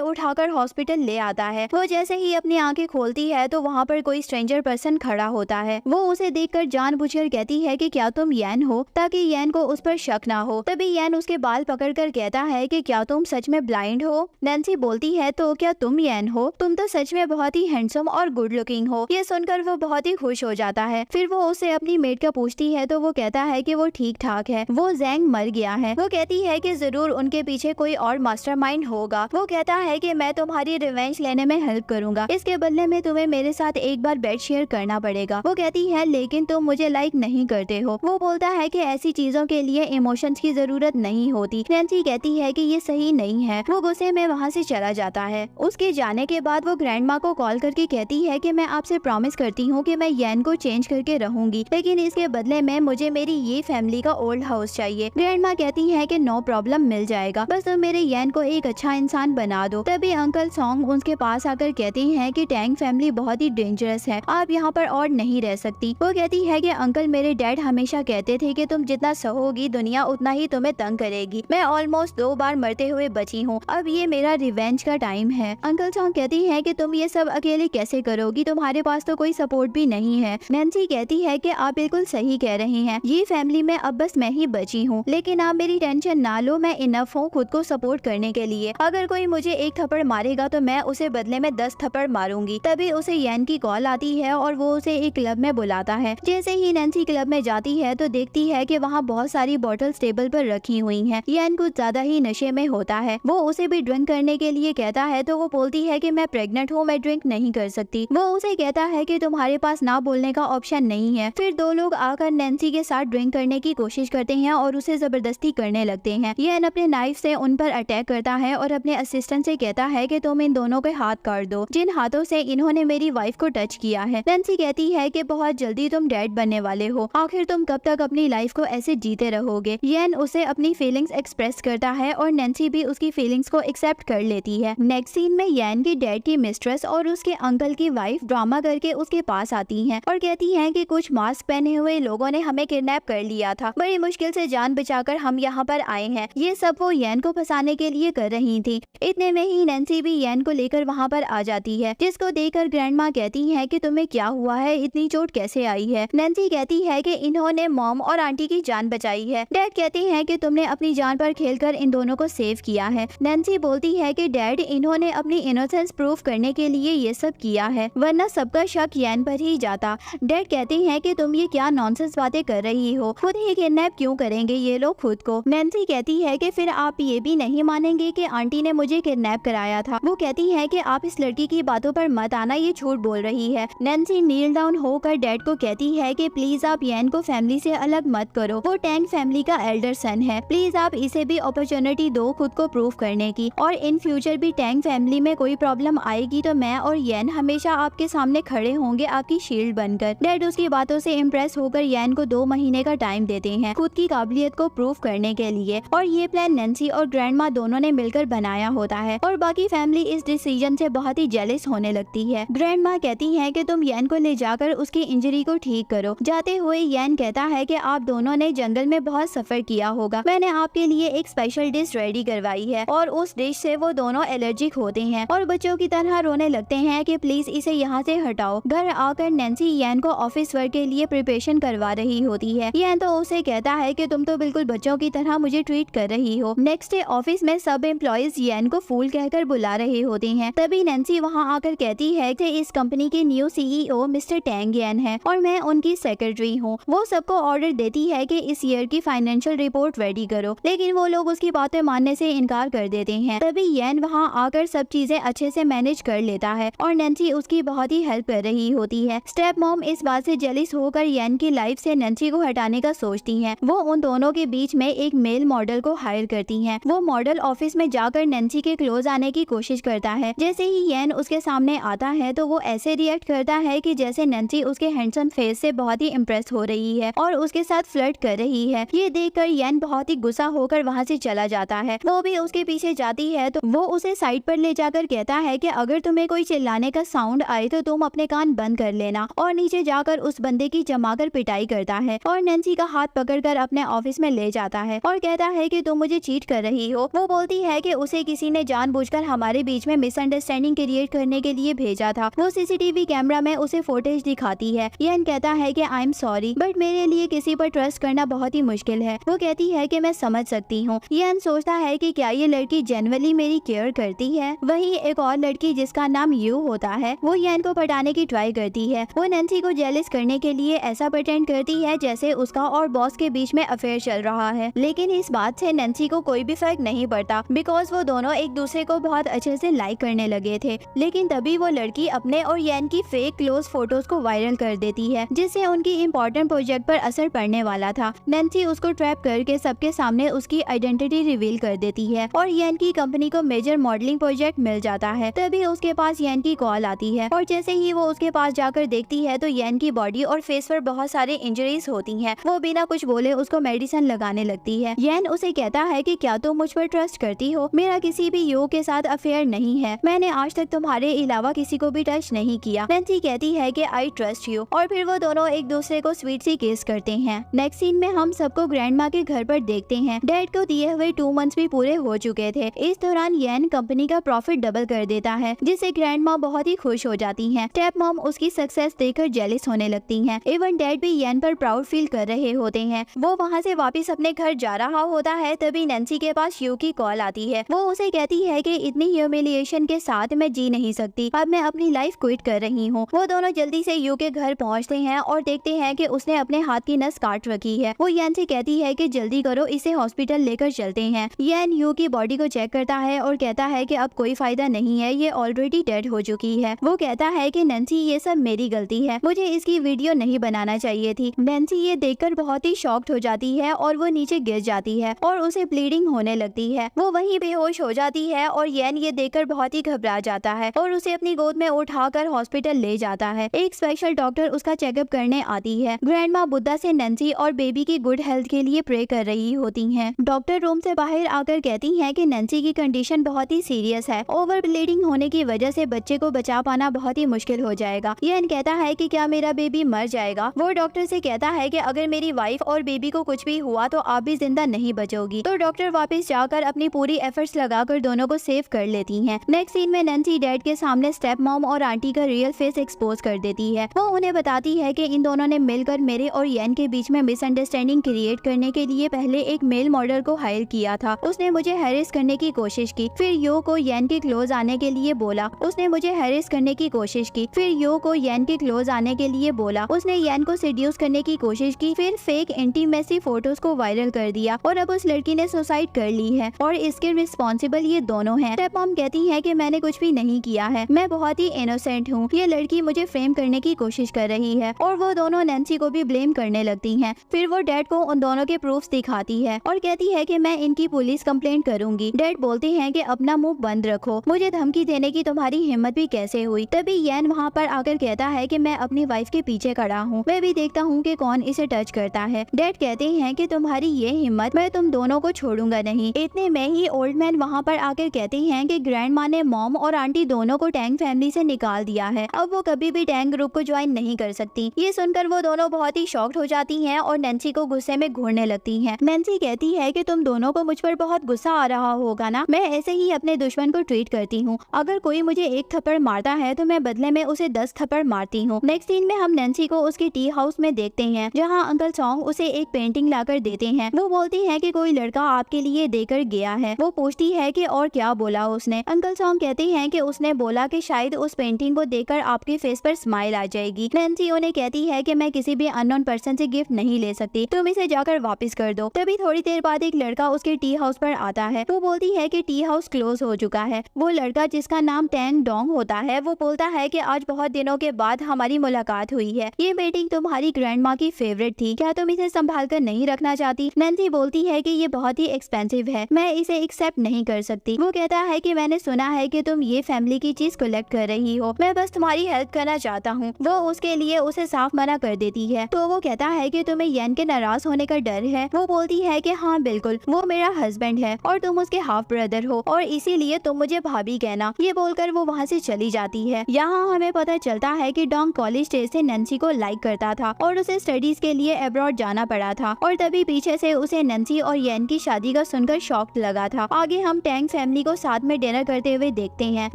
उठाकर हॉस्पिटल ले आता है। वो जैसे ही अपनी आंखें खोलती है तो वहाँ पर कोई स्ट्रेंजर पर्सन खड़ा होता है। वो उसे देखकर जानबूझकर कहती है कि क्या तुम यन हो, ताकि यन को उस पर शक ना हो। तभी यन उसके बाल पकड़कर कहता है कि क्या तुम सच में ब्लाइंड हो? नैन्सी बोलती है तो क्या तुम यन हो? तुम तो सच में बहुत ही हैंडसम और गुड लुकिंग हो। ये सुनकर वो बहुत ही खुश हो जाता है। फिर वो उसे अपनी मेड का पूछती है तो वो कहता है कि वो ठीक ठाक है, वो जैंग मर गया है। वो कहती है कि जरूर उनके पीछे कोई और मास्टरमाइंड होगा। वो कहता है कि मैं तुम्हारी रिवेंज लेने में हेल्प करूंगा, इसके बदले में तुम्हें मेरे साथ एक बार बेड शेयर करना पड़ेगा। वो कहती है लेकिन तुम मुझे लाइक नहीं करते हो। वो बोलता है कि ऐसी चीजों के लिए इमोशंस की जरूरत नहीं होती। नैन्सी कहती है कि ये सही नहीं है। वो गुस्से में वहाँ से चला जाता है। उसके जाने के बाद वो ग्रैंडमा को कॉल करके कहती है कि मैं आपसे प्रॉमिस करती हूँ कि मैं यन को चेंज करके रहूंगी, लेकिन इसके बदले में मुझे मेरी ये फैमिली का ओल्ड हाउस चाहिए। ग्रैंडमा कहती है कि नो प्रॉब्लम, मिल जाएगा, बस तुम मेरे यन को एक अच्छा इंसान बना दो। तभी अंकल सॉन्ग उसके पास आकर कहते हैं कि टैंग फैमिली बहुत ही डेंजरस है, आप यहाँ पर और नहीं रह सकती। वो कहती है कि अंकल मेरे डैड हमेशा कहते थे कि तुम जितना सहोगी दुनिया उतना ही तुम्हें तंग करेगी। मैं ऑलमोस्ट 2 बार मरते हुए बची हूँ, अब ये मेरा रिवेंज का टाइम है। अंकल सॉन्ग कहती है कि तुम ये सब अकेले कैसे करोगी, तुम्हारे पास तो कोई सपोर्ट भी नहीं है। नैन्सी कहती है कि आप बिल्कुल सही कह रहे हैं, ये फैमिली में अब बस मैं ही बची हूँ, लेकिन आप मेरी टेंशन ना लो, मैं इनफ हूँ खुद को सपोर्ट करने के लिए। अगर कोई मुझे एक थप्पड़ मारेगा तो मैं उसे बदले में 10 थप्पड़ मारूंगी। तभी उसे यन की कॉल आती है और वो उसे एक क्लब में बुलाता है। जैसे ही नैन्सी क्लब में जाती है तो देखती है कि वहाँ बहुत सारी बॉटल्स टेबल पर रखी हुई हैं। यन कुछ ज्यादा ही नशे में होता है। वो उसे भी ड्रिंक करने के लिए कहता है तो वो बोलती है कि मैं प्रेग्नेंट हूँ, मैं ड्रिंक नहीं कर सकती। वो उसे कहता है कि तुम्हारे पास ना बोलने का ऑप्शन नहीं है। फिर 2 लोग आकर नैन्सी के साथ ड्रिंक करने की कोशिश करते हैं और उसे जबरदस्ती करने लगते हैं। यन अपने नाइफ से उन पर अटैक करता है और अपने असिस्टेंट से कहता है कि तुम इन दोनों के हाथ काट दो, जिन हाथों से इन्होंने मेरी वाइफ को टच किया है। नैन्सी कहती है कि बहुत जल्दी तुम डैड बनने वाले हो, आखिर तुम कब तक अपनी लाइफ को ऐसे जीते रहोगे। यन उसे अपनी फीलिंग्स एक्सप्रेस करता है और नैन्सी भी उसकी फीलिंग्स को एक्सेप्ट कर लेती है। नेक्स्ट सीन में यन की डैड की मिस्ट्रेस और उसके अंकल की वाइफ ड्रामा करके उसके पास आती हैं और कहती हैं कि कुछ मास्क पहने हुए लोगों ने हमें किडनैप कर लिया था, बड़ी मुश्किल से जान बचाकर हम यहाँ पर आए हैं। ये सब वो यन को फंसाने के लिए कर रही थी। इतने में ही नैन्सी भी यन को लेकर वहाँ पर आ जाती है, जिसको देखकर ग्रैंडमा कहती है कि तुम्हें क्या हुआ है, इतनी चोट कैसे आई है। नैन्सी कहती है कि इन्होंने मॉम और आंटी की जान बचाई है। डैड कहते हैं कि तुमने अपनी जान पर खेलकर इन दोनों को सेव किया है। नैन्सी बोलती है कि डैड इन्होंने अपनी इनोसेंस प्रूफ करने के लिए ये सब किया है, वरना सबका शक यन पर ही जाता। डैड कहते हैं कि तुम ये क्या नॉनसेंस बातें कर रही हो, खुद ही किडनैप क्यों करेंगे ये लोग खुद को। नैन्सी कहती है कि फिर आप ये भी नहीं मानेंगे कि आंटी ने मुझे किडनैप कराया था। वो कहती है कि आप इस लड़की की बातों पर मत आना, ये झूठ बोल रही है। नैन्सी नील डाउन होकर डैड को कहती है कि प्लीज आप यन को फैमिली से अलग मत करो, वो टैंग फैमिली का एल्डर सन है, प्लीज आप इसे भी अपॉर्चुनिटी दो खुद को प्रूव करने की, और इन फ्यूचर भी टैंग फैमिली में कोई प्रॉब्लम आएगी तो मैं और यन हमेशा आपके सामने खड़े होंगे आपकी शील्ड बनकर। डैड उसकी बातों से इम्प्रेस होकर यन को 2 महीने का टाइम देते हैं खुद की काबिलियत को प्रूव करने के लिए, और ये प्लान नैन्सी और ग्रैंडमा दोनों ने मिलकर बनाया होता है। और बाकी फैमिली इस डिसीजन से बहुत ही जेलस होने लगती है। ग्रैंडमा कहती है कि तुम यन को ले जाकर उसकी इंजरी को ठीक करो। जाते हुए यन कहता है कि आप दोनों ने जंगल में बहुत सफर किया होगा, मैंने आपके लिए एक स्पेशल डिश रेडी करवाई है, और उस डिश से वो दोनों एलर्जिक होते हैं और बच्चों की तरह रोने लगते हैं कि प्लीज इसे यहाँ से हटाओ। घर आकर नैन्सी यन को ऑफिस वर्क के लिए प्रिपरेशन करवा रही होती है। यन तो उसे कहता है कि तुम तो बिल्कुल बच्चों की तरह मुझे ट्रीट कर रही हो। नेक्स्ट डे ऑफिस में सब एम्प्लॉइज यन को फूल कहकर बुला रहे होते हैं। तभी नैन्सी वहाँ आकर कहती है कि इस कंपनी के न्यू CEO मिस्टर टैंग यन है और मैं उनकी सेक्रेटरी हूँ। वो सबको ऑर्डर देती है कि इस ईयर की फाइनेंशियल रिपोर्ट रेडी करो, लेकिन वो लोग उसकी बातें मानने से इनकार कर देते हैं। तभी यन वहाँ आकर सब चीजें अच्छे से मैनेज कर लेता है और नैन्सी उसकी बहुत ही हेल्प कर रही होती है। स्टेप मॉम इस बात से जेलिस होकर यन की लाइफ से नैन्सी को हटाने का सोचती हैं। वो उन दोनों के बीच में एक मेल मॉडल को हायर करती हैं। वो मॉडल ऑफिस में जाकर नैन्सी के क्लोज आने की कोशिश करता है। जैसे ही यन उसके सामने आता है तो वो ऐसे रिएक्ट करता है कि जैसे नैन्सी उसके हैंडसम फेस से बहुत ही इम्प्रेस हो रही है और उसके साथ फ्लर्ट कर रही है। ये देखकर येन बहुत ही गुस्सा होकर वहाँ से चला जाता है। वो भी उसके पीछे जाती है तो वो उसे साइड पर ले जाकर कहता है कि अगर तुम्हें कोई चिल्लाने का साउंड आए तो तुम अपने कान बंद कर लेना, और नीचे जाकर उस बंदे की जमाकर पिटाई करता है और नैन्सी का हाथ पकड़कर अपने ऑफिस में ले जाता है और कहता है कि तुम मुझे चीट कर रही हो। वो बोलती है कि उसे किसी ने जानबूझकर हमारे बीच में मिसअंडरस्टैंडिंग क्रिएट करने के लिए भेजा था। वो सीसीटीवी कैमरा में उसे फुटेज दिखाती है। येन कहता है कि आई एम सॉरी बट मेरे लिए किसी पर ट्रस्ट करना बहुत ही मुश्किल है। वो कहती है कि मैं समझ सकती हूँ। येन सोचता है कि क्या ये लड़की जेन्युइनली मेरी केयर करती है। वहीं एक और लड़की जिसका नाम यू होता है वो येन को पटाने की ट्राई करती है। वो नैन्सी को जेलस करने के लिए ऐसा प्रिटेंड करती है जैसे उसका और बॉस के बीच में अफेयर चल रहा है, लेकिन इस बात से नैन्सी को कोई भी फर्क नहीं पड़ता बिकॉज वो दोनों एक दूसरे को बहुत अच्छे से लाइक करने लगे थे। लेकिन तभी वो लड़की अपने और येन की फेक क्लोज फोटोज को वायरल कर देती है जिससे उनकी इम्पोर्टेंट प्रोजेक्ट पर असर पड़ने वाला था। नैन्सी उसको ट्रैप करके सबके सामने उसकी आइडेंटिटी रिवील कर देती है और येन की कंपनी को मेजर मॉडलिंग प्रोजेक्ट मिल जाता है। तभी उसके पास येन की कॉल आती है और जैसे ही वो उसके पास जाकर देखती है तो येन की बॉडी और फेस पर बहुत सारे इंजरीज होती हैं। वो बिना कुछ बोले उसको मेडिसिन लगाने लगती है। येन उसे कहता है कि क्या तुम मुझ पर ट्रस्ट करती हो? मेरा किसी भी यू के साथ अफेयर नहीं है। मैंने आज तक तुम्हारे अलावा किसी को भी टच नहीं किया। नैन्सी कहती है कि आई ट्रस्ट यू और फिर वो दोनों एक दूसरे को स्वीट सी किस करते हैं। नेक्स्ट सीन में हम सबको ग्रैंडमा के घर पर देखते हैं। डैड को दिए हुए 2 मंथ्स भी पूरे हो चुके थे। इस दौरान येन कंपनी का प्रॉफिट डबल कर देता है जिससे ग्रैंडमा बहुत ही खुश हो जाती हैं। स्टेप मॉम उसकी सक्सेस देखकर जेलस होने लगती हैं। इवन डैड भी येन पर प्राउड फील कर रहे होते हैं। वो वहाँ से वापस अपने घर जा रहा होता है तभी नैन्सी के पास यू की कॉल आती है। वो उसे कहती है कि इतनी ह्यूमिलिएशन के साथ मैं जी नहीं सकती, अब मैं अपनी लाइफ क्विट कर रही हूँ। वो दोनों जल्दी से यू के घर पहुँचते हैं और देखते हैं कि उसने अपने हाथ की नस काट रखी है। वो येन से कहती है कि जल्दी करो, इसे हॉस्पिटल लेकर चलते हैं। येन यू की बॉडी को चेक करता है और कहता है कि अब कोई फायदा नहीं है, ये ऑलरेडी डेड हो चुकी है। वो कहता है कि नैन्सी ये सब मेरी गलती है, मुझे इसकी वीडियो नहीं बनाना चाहिए थी। नैन्सी ये देखकर बहुत ही शॉक्ड हो जाती है और वो नीचे गिर जाती है और उसे ब्लीडिंग होने लगती है। वो वहीं बेहोश हो जाती है और येन ये देखकर बहुत ही घबरा जाता है और उसे अपनी गोद में उठाकर हॉस्पिटल ले जाता है। एक स्पेशल डॉक्टर उसका चेकअप करने आती है। ग्रैंडमा बुद्धा से नैन्सी और बेबी की गुड हेल्थ के लिए प्रे कर रही होती हैं। डॉक्टर रूम से बाहर आकर कहती हैं कि नैन्सी की कंडीशन बहुत ही सीरियस है। ओवर ब्लीडिंग होने की वजह से बच्चे को बचा पाना बहुत ही मुश्किल हो जाएगा। येन कहता है कि क्या मेरा बेबी मर जाएगा? वो डॉक्टर से कहता है कि अगर मेरी वाइफ और बेबी को कुछ भी हुआ तो आप भी जिंदा नहीं बचोगी। तो डॉक्टर वापस जाकर अपनी पूरी एफर्ट्स लगाकर दोनों को सेव कर लेती हैं। नेक्स्ट सीन में नैन्सी डैड के सामने स्टेप मॉम और आंटी का रियल फेस एक्सपोज कर देती है। वो उन्हें बताती है कि इन दोनों ने मिलकर मेरे और येन के बीच में मिसअंडरस्टैंडिंग क्रिएट करने के लिए पहले एक मेल मॉडल को हायर किया था। उसने मुझे हैरेस करने की कोशिश की, फिर यो को येन के क्लोज आने के लिए बोला। उसने मुझे हैरेस करने की कोशिश की, फिर यो को येन के क्लोज आने के लिए बोला। उसने येन को सेड्यूस करने की कोशिश की, फिर फेक इंटीमेसी फोटोज को वायरल कर दिया और अब उस लड़की ने सुसाइड कर ली है और इसके रिस्पॉन्सिबल ये दोनों हैं। स्टेप मॉम कहती है कि मैंने कुछ भी नहीं किया है, मैं बहुत ही इनोसेंट हूँ। ये लड़की मुझे फ्रेम करने की कोशिश कर रही है और वो दोनों नैन्सी को भी ब्लेम करने लगती हैं। फिर वो डैड को उन दोनों के प्रूफ्स दिखाती है और कहती है कि मैं इनकी पुलिस कंप्लेंट करूंगी। डैड बोलते हैं कि अपना मुंह बंद रखो, मुझे धमकी देने की तुम्हारी हिम्मत भी कैसे हुई? तभी येन वहाँ पर आकर कहता है कि मैं अपनी वाइफ के पीछे खड़ा हूँ, मैं भी देखता हूँ कि कौन इसे टच करता है। डैड कहते हैं कि तुम्हारी ये हिम्मत, मैं तुम दोनों को छोड़ूंगा नहीं। इतने में ही ओल्ड मैन वहाँ पर आकर कहते हैं कि ग्रैंड माँ ने मॉम और आंटी दोनों को टैंग फैमिली से निकाल दिया है, अब वो कभी भी टैंग ग्रुप को ज्वाइन नहीं कर सकती। ये सुनकर वो दोनों बहुत ही शॉक्ड हो जाती हैं और नैन्सी को गुस्से में घूरने लगती हैं। नैन्सी कहती है कि तुम दोनों को मुझ पर बहुत गुस्सा आ रहा होगा ना, मैं ऐसे ही अपने दुश्मन को ट्रीट करती हूँ। अगर कोई मुझे एक थप्पड़ मारता है तो मैं बदले में उसे 10 थप्पड़ मारती हूँ। नेक्स्ट सीन में हम नैन्सी को उसके टी हाउस में देखते हैं जहाँ अंकल सॉन्ग उसे एक पेंटिंग लाकर देते हैं। वो बोलती है कि कोई लड़का आपके लिए देकर गया है। वो पूछती है कि और क्या बोला उसने? अंकल सॉन्ग कहते हैं कि उसने बोला कि शायद उस पेंटिंग को देखकर आपके फेस पर स्माइल आ जाएगी। नैन्सी उन्हें कहती है कि मैं किसी भी अननोन पर्सन से गिफ्ट नहीं ले सकती, तुम इसे जाकर वापस कर दो। तभी थोड़ी देर बाद एक लड़का उसके टी हाउस पर आता है। वो बोलती है कि टी हाउस क्लोज हो चुका है। वो लड़का जिसका नाम टैंग डोंग होता है वो बोलता है कि आज बहुत दिनों के बाद हमारी मुलाकात हुई है, ये पेंटिंग तुम्हारी ग्रैंड माँ की फेवरेट थी, क्या तुम इसे संभाल कर नहीं रखना चाहती? नैन्सी बोलती है कि ये बहुत ही एक्सपेंसिव है, मैं इसे एक्सेप्ट नहीं कर सकती। वो कहता है कि मैंने सुना है कि तुम ये फैमिली की चीज कलेक्ट कर रही हो, मैं बस बस तुम्हारी हेल्प करना चाहता हूँ। वो उसके लिए उसे साफ मना कर देती है। तो वो कहता है कि तुम्हें येन के नाराज होने का डर है। वो बोलती है कि हाँ बिल्कुल, वो मेरा हस्बैंड है और तुम उसके हाफ ब्रदर हो और इसीलिए तुम मुझे भाभी कहना। ये बोलकर वो वहाँ से चली जाती है। यहाँ हमें पता चलता है कि डोंग कॉलेज डेज से नैन्सी को लाइक करता था और उसे स्टडीज के लिए अब्रॉड जाना पड़ा था और तभी पीछे से उसे नैन्सी और येन की शादी का सुनकर शॉक लगा था। आगे हम टैंग फैमिली को साथ में डिनर करते हुए देखते हैं,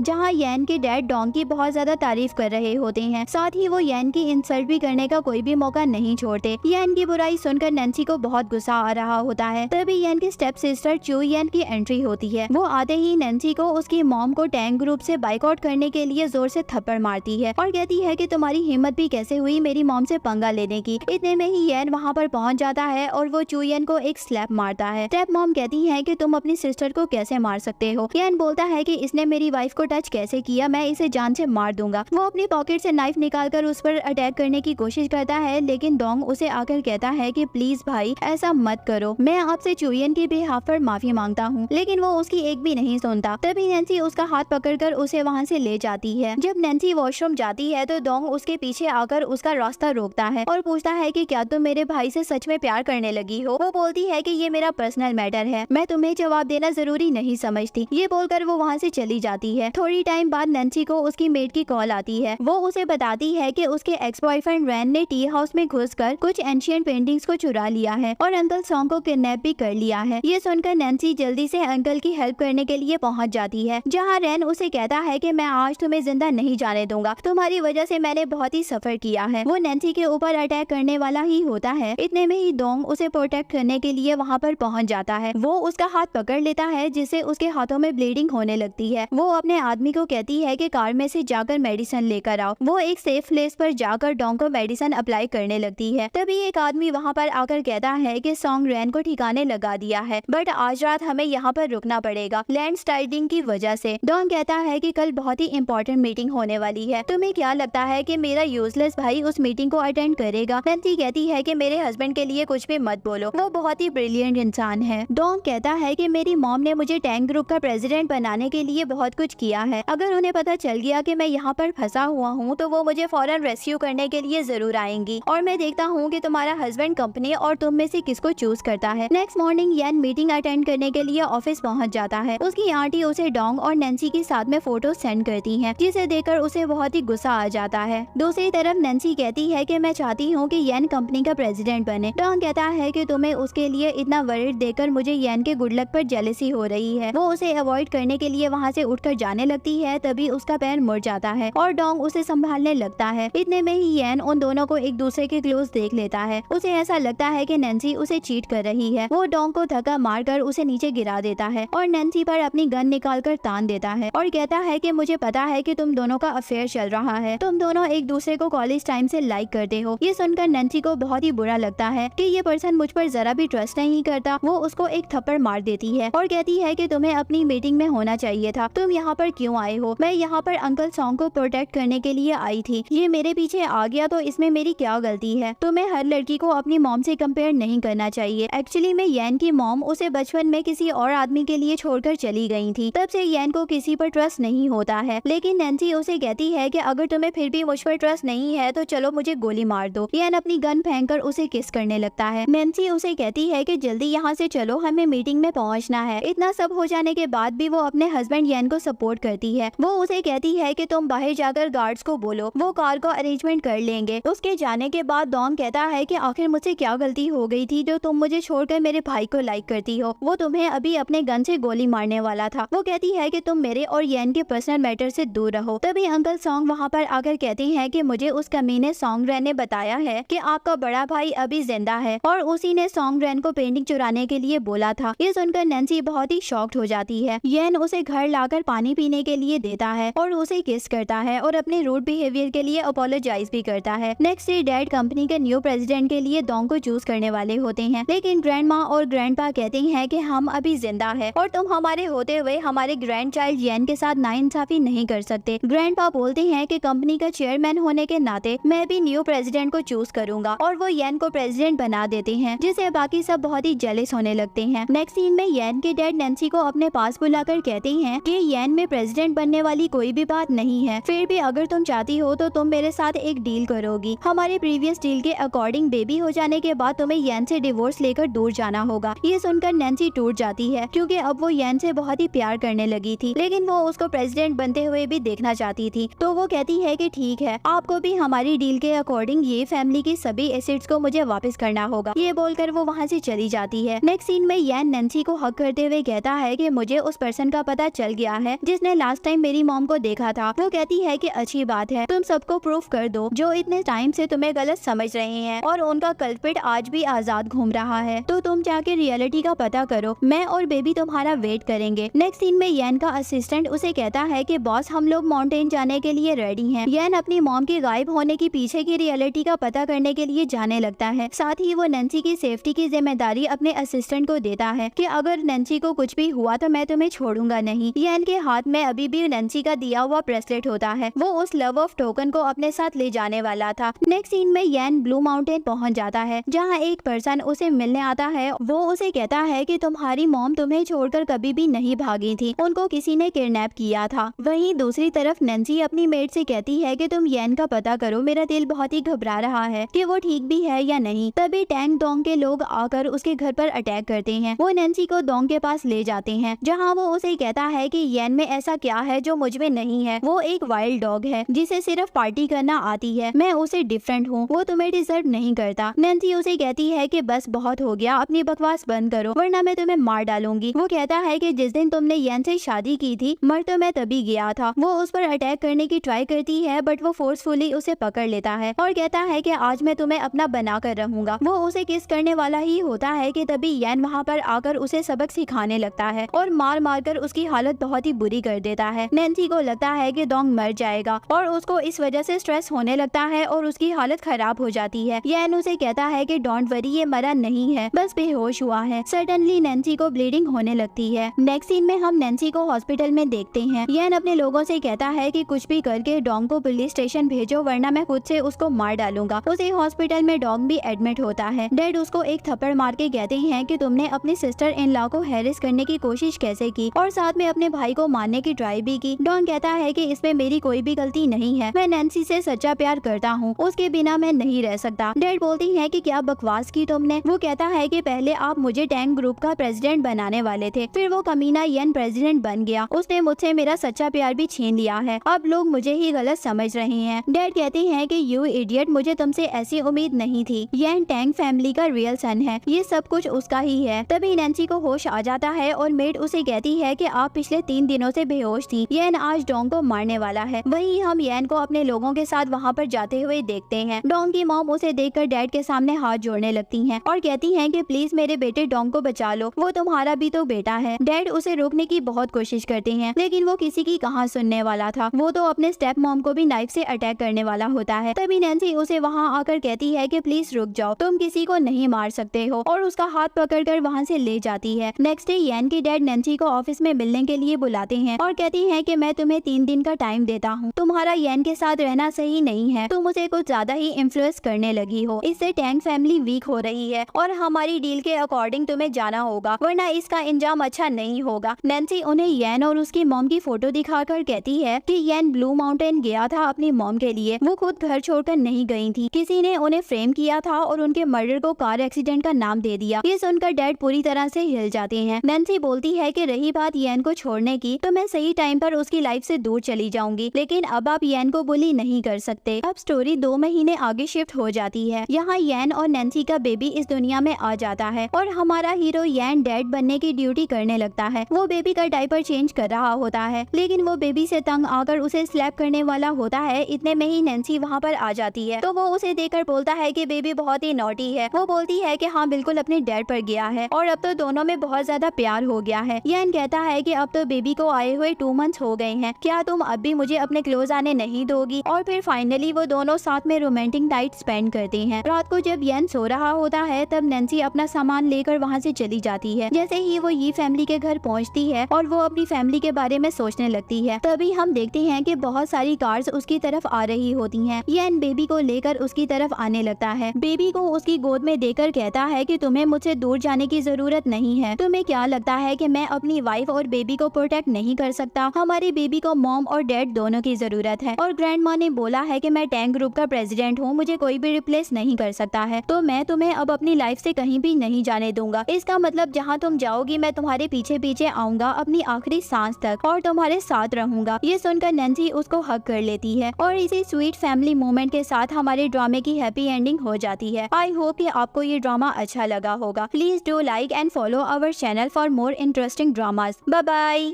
जहाँ येन के डैड डोंग की बहुत ज्यादा तारीफ कर रहे होते हैं। साथ ही वो येन की इंसल्ट भी करने का कोई भी मौका नहीं छोड़ते। येन की बुराई सुनकर नैन्सी को बहुत गुस्सा आ रहा होता है। तभी येन की स्टेप सिस्टर चू येन की एंट्री होती है। वो आते ही नैन्सी को उसकी मॉम को टैंग ग्रुप से बाइकआउट करने के लिए जोर से थप्पड़ मारती है और कहती है कि तुम्हारी हिम्मत भी कैसे हुई मेरी मॉम से पंगा लेने की। इतने में ही येन वहाँ पर पहुँच जाता है और वो चू येन को एक स्लैप मारता है। स्टेप मॉम कहती है कि तुम अपनी सिस्टर को कैसे मार सकते हो। येन बोलता है कि इसने मेरी वाइफ को टच कैसे किया, मैं इसे जान से मार दूंगा। वो अपनी पॉकेट से नाइफ निकालकर उस पर अटैक करने की कोशिश करता है, लेकिन डोंग उसे आकर कहता है कि प्लीज भाई ऐसा मत करो, मैं आपसे चू येन के बिहाफ पर माफी मांगता हूँ। लेकिन वो उसकी एक भी नहीं सुनता। तभी नैन्सी उसका हाथ पकड़कर उसे वहाँ से ले जाती है। जब नैन्सी वॉशरूम जाती है तो डोंग उसके पीछे आकर उसका रास्ता रोकता है और पूछता है कि क्या तुम मेरे भाई से सच में प्यार करने लगी हो। वो बोलती है कि ये मेरा पर्सनल मैटर है, मैं तुम्हें जवाब देना जरूरी नहीं समझती। ये बोलकर वो वहाँ से चली जाती है। थोड़ी टाइम बाद नैन्सी को उसकी मेड की कॉल आती है। वो उसे बताती है कि उसके एक्स बॉयफ्रेंड रैन ने टी हाउस में घुसकर कुछ एंशियंट पेंटिंग्स को चुरा लिया है और अंकल सॉन्ग को किडनैप भी कर लिया है। ये सुनकर नैन्सी जल्दी से अंकल की हेल्प करने के लिए पहुंच जाती है, जहां रैन उसे कहता है कि मैं आज तुम्हें जिंदा नहीं जाने दूंगा, तुम्हारी वजह से मैंने बहुत ही सफर किया है। वो नैन्सी के ऊपर अटैक करने वाला ही होता है। इतने में ही डोंग उसे प्रोटेक्ट करने के लिए वहाँ पर पहुँच जाता है। वो उसका हाथ पकड़ लेता है जिससे उसके हाथों में ब्लीडिंग होने लगती है। वो अपने आदमी को कहती है कि कार में से जाकर मेडिसिन लेकर आओ। वो एक सेफ प्लेस पर जाकर डोंग को मेडिसिन अप्लाई करने लगती है। तभी एक आदमी वहाँ पर आकर कहता है कि सॉन्ग रैन को ठिकाने लगा दिया है, बट आज रात हमें यहाँ पर रुकना पड़ेगा लैंडस्लाइडिंग की वजह से। डोंग कहता है कि कल बहुत ही इंपॉर्टेंट मीटिंग होने वाली है, तुम्हें क्या लगता है कि मेरा यूजलेस भाई उस मीटिंग को अटेंड करेगा। नैन्सी कहती है कि मेरे हस्बैंड के लिए कुछ भी मत बोलो, वो बहुत ही ब्रिलियंट इंसान है। डोंग कहता है कि मेरी मॉम ने मुझे टैंक ग्रुप का प्रेसिडेंट बनाने के लिए बहुत कुछ किया है, अगर उन्हें पता चल गया कि मैं यहाँ पर फंसा हुआ हूँ तो वो मुझे फौरन रेस्क्यू करने के लिए जरूर आएंगी और मैं देखता हूँ कि तुम्हारा हस्बैंड कंपनी और तुम में से किसको चूज करता है। नेक्स्ट मॉर्निंग येन मीटिंग अटेंड करने के लिए ऑफिस पहुँच जाता है। उसकी आंटी उसे डोंग और नैन्सी के साथ में फोटो सेंड करती है, जिसे देखकर उसे बहुत ही गुस्सा आ जाता है। दूसरी तरफ नैन्सी कहती है कि मैं चाहती हूँ कि येन कंपनी का प्रेसिडेंट बने। डोंग कहता है कि तुम्हें उसके लिए इतना वरीड देकर मुझे येन के गुड लक पर जेलसी हो रही है। वो उसे अवॉइड करने के लिए वहाँ से उठकर जाने लगती है, तभी उसका पैर मुड़ जाता है और डोंग उसे संभालने लगता है। इतने में ही येन उन दोनों को एक दूसरे के क्लोज देख लेता है। उसे ऐसा लगता है कि नैन्सी उसे चीट कर रही है। वो डोंग को धक्का मारकर उसे नीचे गिरा देता है और नैन्सी पर अपनी गन निकालकर तान देता है और कहता है कि मुझे पता है कि तुम दोनों का अफेयर चल रहा है, तुम दोनों एक दूसरे को कॉलेज टाइम से लाइक करते हो। ये सुनकर नैन्सी को बहुत ही बुरा लगता है कि ये पर्सन मुझ पर जरा भी ट्रस्ट नहीं करता। वो उसको एक थप्पड़ मार देती है और कहती है कि तुम्हें अपनी मीटिंग में होना चाहिए था, तुम यहाँ पर क्यों आए हो। मैं यहाँ पर अंकल सॉन्ग को प्रोटेक्ट करने के लिए आई थी, ये मेरे पीछे आ गया तो इसमें मेरी क्या गलती है। तुम्हें हर लड़की को अपनी मॉम से कंपेयर नहीं करना चाहिए। एक्चुअली में येन की मॉम उसे बचपन में किसी और आदमी के लिए छोड़कर चली गई थी, तब से येन को किसी पर ट्रस्ट नहीं होता है। लेकिन नैन्सी उसे कहती है कि अगर तुम्हें फिर भी मुझ पर ट्रस्ट नहीं है तो चलो मुझे गोली मार दो। येन अपनी गन फेंककर उसे किस करने लगता है। नैन्सी उसे कहती है कि जल्दी यहाँ से चलो, हमें मीटिंग में पहुँचना है। इतना सब हो जाने के बाद भी वो अपने हस्बैंड येन को सपोर्ट करती है। वो उसे कहती है कि तुम बाहर जाकर गार्ड्स को बोलो, वो कार को अरेंजमेंट कर लेंगे। उसके जाने के बाद डोंग कहता है कि आखिर मुझसे क्या गलती हो गई थी जो तुम मुझे छोड़कर मेरे भाई को लाइक करती हो। वो तुम्हें अभी अपने गन से गोली मारने वाला था। वो कहती है कि तुम मेरे और येन के पर्सनल मैटर से दूर रहो। तभी अंकल सॉन्ग वहाँ पर आकर कहते हैं कि मुझे उस कमीने सॉन्ग रैन ने बताया है कि आपका बड़ा भाई अभी जिंदा है और उसी ने सॉन्ग रैन को पेंटिंग चुराने के लिए बोला था। ये सुनकर नैन्सी बहुत ही शॉक्ड हो जाती है। येन उसे घर लाकर पानी पीने के लिए देता है और उसे किस करता है और अपने रूड बिहेवियर के लिए अपोलोजाइज भी करता है। नेक्स्ट डे डैड कंपनी के न्यू प्रेसिडेंट के लिए डोंग को चूज करने वाले होते हैं, लेकिन ग्रैंड माँ और ग्रैंड पा कहते हैं कि हम अभी जिंदा है और तुम हमारे होते हुए हमारे ग्रैंड चाइल्ड येन के साथ नाइंसाफी नहीं कर सकते। ग्रैंड पा बोलते हैं कि कंपनी का चेयरमैन होने के नाते मैं भी न्यू प्रेसिडेंट को चूज करूंगा और वो येन को प्रेसिडेंट बना देते हैं, जिसे बाकी सब बहुत ही जेलस होने लगते हैं। नेक्स्ट सीन में येन के डैड नैन्सी को अपने पास बुलाकर कहते हैं कि येन में प्रेसिडेंट बनने वाली कोई भी बात नहीं है, फिर भी अगर तुम चाहती हो तो तुम मेरे साथ एक डील करोगी। हमारे प्रीवियस डील के अकॉर्डिंग बेबी हो जाने के बाद तुम्हें यैन से डिवोर्स लेकर दूर जाना होगा। ये सुनकर नैन्सी टूट जाती है क्योंकि अब वो यैन से बहुत ही प्यार करने लगी थी, लेकिन वो उसको प्रेसिडेंट बनते हुए भी देखना चाहती थी। तो वो कहती है कि ठीक है, आपको भी हमारी डील के अकॉर्डिंग ये फैमिली की सभी एसेट्स को मुझे वापस करना होगा। ये बोलकर वो वहाँ से चली जाती है। नेक्स्ट सीन में यैन नैन्सी को हक करते हुए कहता है कि मुझे उस पर्सन का पता चल गया है जिसने लास्ट टाइम मेरी मॉम को देखा था। वो कहती है कि अच्छी बात है, तुम सबको प्रूफ कर दो जो इतने टाइम से तुम्हें गलत समझ रहे हैं, और उनका कल्प्रिट आज भी आजाद घूम रहा है। तो तुम जाके रियलिटी का पता करो, मैं और बेबी तुम्हारा वेट करेंगे। नेक्स्ट सीन में यैन का असिस्टेंट उसे कहता है कि बॉस हम लोग माउंटेन जाने के लिए रेडी हैं। यैन अपनी मॉम के गायब होने की पीछे की रियलिटी का पता करने के लिए जाने लगता है। साथ ही वो नैन्सी की सेफ्टी की जिम्मेदारी अपने असिस्टेंट को देता है कि अगर नैन्सी को कुछ भी हुआ तो मैं तुम्हें छोड़ूंगा नहीं। यैन के हाथ में अभी भी नैन्सी का दिया हुआ ब्रेसलेट होता है। वो उस लव ऑफ टोकन को अपने साथ ले जाने वाला था। नेक्स्ट सीन में यैन ब्लू माउंटेन पहुंच जाता है जहां एक पर्सन उसे मिलने आता है। वो उसे कहता है कि तुम्हारी मॉम तुम्हें छोड़कर कभी भी नहीं भागी थी, उनको किसी ने किडनैप किया था। वहीं दूसरी तरफ नैन्सी अपनी मेड से कहती है कि तुम यैन का पता करो, मेरा दिल बहुत ही घबरा रहा है कि वो ठीक भी है या नहीं। तभी टैंग डोंग के लोग आकर उसके घर पर अटैक करते हैं। वो नैन्सी को डोंग के पास ले जाते हैं जहाँ वो उसे कहता है कि यैन में ऐसा क्या है जो मुझ में नहीं है। वो एक वाइल्ड डॉग है जिसे सिर्फ पार्टी करना आती है, मैं उसे डिफरेंट हूँ, वो तुम्हें डिजर्व नहीं करता। नैन्सी उसे कहती है कि बस बहुत हो गया, अपनी बकवास बंद करो वरना मैं तुम्हें मार डालूंगी। वो कहता है कि जिस दिन तुमने यैन से शादी की थी मर तो मैं तभी गया था। वो उस पर अटैक करने की ट्राई करती है बट वो फोर्सफुली उसे पकड़ लेता है और कहता है कि आज मैं तुम्हें अपना बना कर रहूंगा। वो उसे किस करने वाला ही होता है कि तभी यैन वहाँ पर आकर उसे सबक सिखाने लगता है और मार मार कर उसकी हालत बहुत ही बुरी कर देता है। नैन्सी को लगता है कि डोंग मर जाएगा और उसको इस वजह से स्ट्रेस होने लगता है और उसकी हालत खराब हो जाती है। यैन उसे कहता है कि डोंट वरी, ये मरा नहीं है, बस बेहोश हुआ है। सडनली नैन्सी को ब्लीडिंग होने लगती है। नेक्स्ट सीन में हम नैन्सी को हॉस्पिटल में देखते हैं। यैन अपने लोगों से कहता है कि कुछ भी करके डोंग को पुलिस स्टेशन भेजो वरना मैं खुद से उसको मार डालूंगा। उसे हॉस्पिटल में डोंग भी एडमिट होता है। डैड उसको एक थप्पड़ मार के कहते हैं कि तुमने अपनी सिस्टर इन लॉ को हैरेस करने की कोशिश कैसे की और साथ में अपने भाई को मारने की ट्राई भी की। डोंग कहता है कि इसमें मेरी कोई भी गलती नहीं है, मैं नैन्सी से सच्चा प्यार करता हूँ, उसके बिना मैं नहीं रह सकता। डैड बोलती है कि क्या बकवास की तुमने। वो कहता है कि पहले आप मुझे टैंक ग्रुप का प्रेसिडेंट बनाने वाले थे, फिर वो कमीना यैन प्रेसिडेंट बन गया, उसने मुझसे मेरा सच्चा प्यार भी छीन लिया है, अब लोग मुझे ही गलत समझ रहे हैं। डैड कहते हैं कि यू इडियट, मुझे तुमसे ऐसी उम्मीद नहीं थी, यैन टैंक फैमिली का रियल सन है, ये सब कुछ उसका ही है। तभी नैन्सी को होश आ जाता है और मेड उसे कहती है कि आप पिछले 3 दिनों से बेहोश थी, यैन आज डोंग को मारने वाला है। वहीं हम यैन को अपने लोगों के साथ वहाँ पर जाते हुए देखते हैं। डोंग की मॉम उसे देखकर डैड के सामने हाथ जोड़ने लगती हैं और कहती हैं कि प्लीज मेरे बेटे डोंग को बचा लो, वो तुम्हारा भी तो बेटा है। डैड उसे रोकने की बहुत कोशिश करते हैं लेकिन वो किसी की कहाँ सुनने वाला था, वो तो अपने स्टेप मॉम को भी नाइफ से अटैक करने वाला होता है। तभी नैन्सी उसे वहाँ आकर कहती है कि प्लीज रुक जाओ, तुम किसी को नहीं मार सकते हो, और उसका हाथ पकड़कर वहाँ से ले जाती है। नेक्स्ट डे यैन के डैड नैन्सी को ऑफिस में मिलने के लिए बुलाते हैं और कहती हैं कि मैं तुम्हें 3 दिन का टाइम देता हूँ, तुम्हारा यैन के साथ रहना सही नहीं है, तुम उसे कुछ ज्यादा ही इन्फ्लुएंस करने लगी हो, इससे टैंक फैमिली वीक हो रही है और हमारी डील के अकॉर्डिंग तुम्हें जाना होगा वरना इसका इंजाम अच्छा नहीं होगा। नैन्सी उन्हें यैन और उसकी मॉम की फोटो दिखाकर कहती है कि यैन ब्लू माउंटेन गया था अपनी मॉम के लिए, वो खुद घर छोड़कर नहीं गई थी, किसी ने उन्हें फ्रेम किया था और उनके मर्डर को कार एक्सीडेंट का नाम दे दिया। ये सुनकर डैड पूरी तरह से हिल जाते हैं। नैन्सी बोलती है कि रही बात यैन को छोड़ने की तो मैं सही टाइम पर उसकी लाइफ से दूर चली जाऊंगी, लेकिन अब आप यैन को बुली नहीं कर सकते। अब स्टोरी 2 महीने आगे शिफ्ट हो जाती है। यहाँ यैन और नैन्सी का बेबी इस दुनिया में आ जाता है और हमारा हीरो यैन डैड बनने की ड्यूटी करने लगता है। वो बेबी का डायपर चेंज कर रहा होता है लेकिन वो बेबी से तंग आकर उसे स्लैप करने वाला होता है। इतने में ही नैन्सी वहाँ पर आ जाती है तो वो उसे देखकर बोलता है कि बेबी बहुत ही नॉटी है। वो बोलती है कि हाँ बिल्कुल अपने डैड पर गया है और अब तो दोनों में बहुत ज्यादा प्यार हो गया है। यैन कहता है कि अब तो बेबी को आए हुए 2 मंथ्स हो गए हैं, क्या तुम अब भी मुझे अपने क्लोज आने नहीं दोगी। और फिर फाइनली वो दोनों साथ में रोमांटिक नाइट स्पेंड करते हैं। रात को जब यैन सो रहा होता है तब नैन्सी अपना सामान लेकर वहाँ से चली जाती है। जैसे ही वो ये फैमिली के घर पहुँचती है और वो अपनी फैमिली के बारे में सोचने लगती है तभी हम देखते हैं कि बहुत सारी कार्स उसकी तरफ आ रही होती हैं। यैन बेबी को लेकर उसकी तरफ आने लगता है। बेबी को उसकी गोद में देकर कहता है कि तुम्हें मुझसे दूर जाने की जरूरत नहीं है, तुम्हें क्या लगता है कि मैं अपनी वाइफ और बेबी को प्रोटेक्ट नहीं कर सकता। हमारे बेबी को मॉम और डैड रिस्पेक्ट दोनों की जरूरत है। और ग्रैंड माँ ने बोला है कि मैं टैंक ग्रुप का प्रेसिडेंट हूँ, मुझे कोई भी रिप्लेस नहीं कर सकता है, तो मैं तुम्हें अब अपनी लाइफ से कहीं भी नहीं जाने दूंगा। इसका मतलब जहाँ तुम जाओगी मैं तुम्हारे पीछे पीछे आऊंगा अपनी आखिरी सांस तक और तुम्हारे साथ रहूंगा। ये सुनकर नैन्सी उसको हग कर लेती है और इसी स्वीट फैमिली मोमेंट के साथ हमारे ड्रामे की हैप्पी एंडिंग हो जाती है। आई होप कि आपको ये ड्रामा अच्छा लगा होगा। Please do like and follow our channel for more interesting dramas. Bye bye.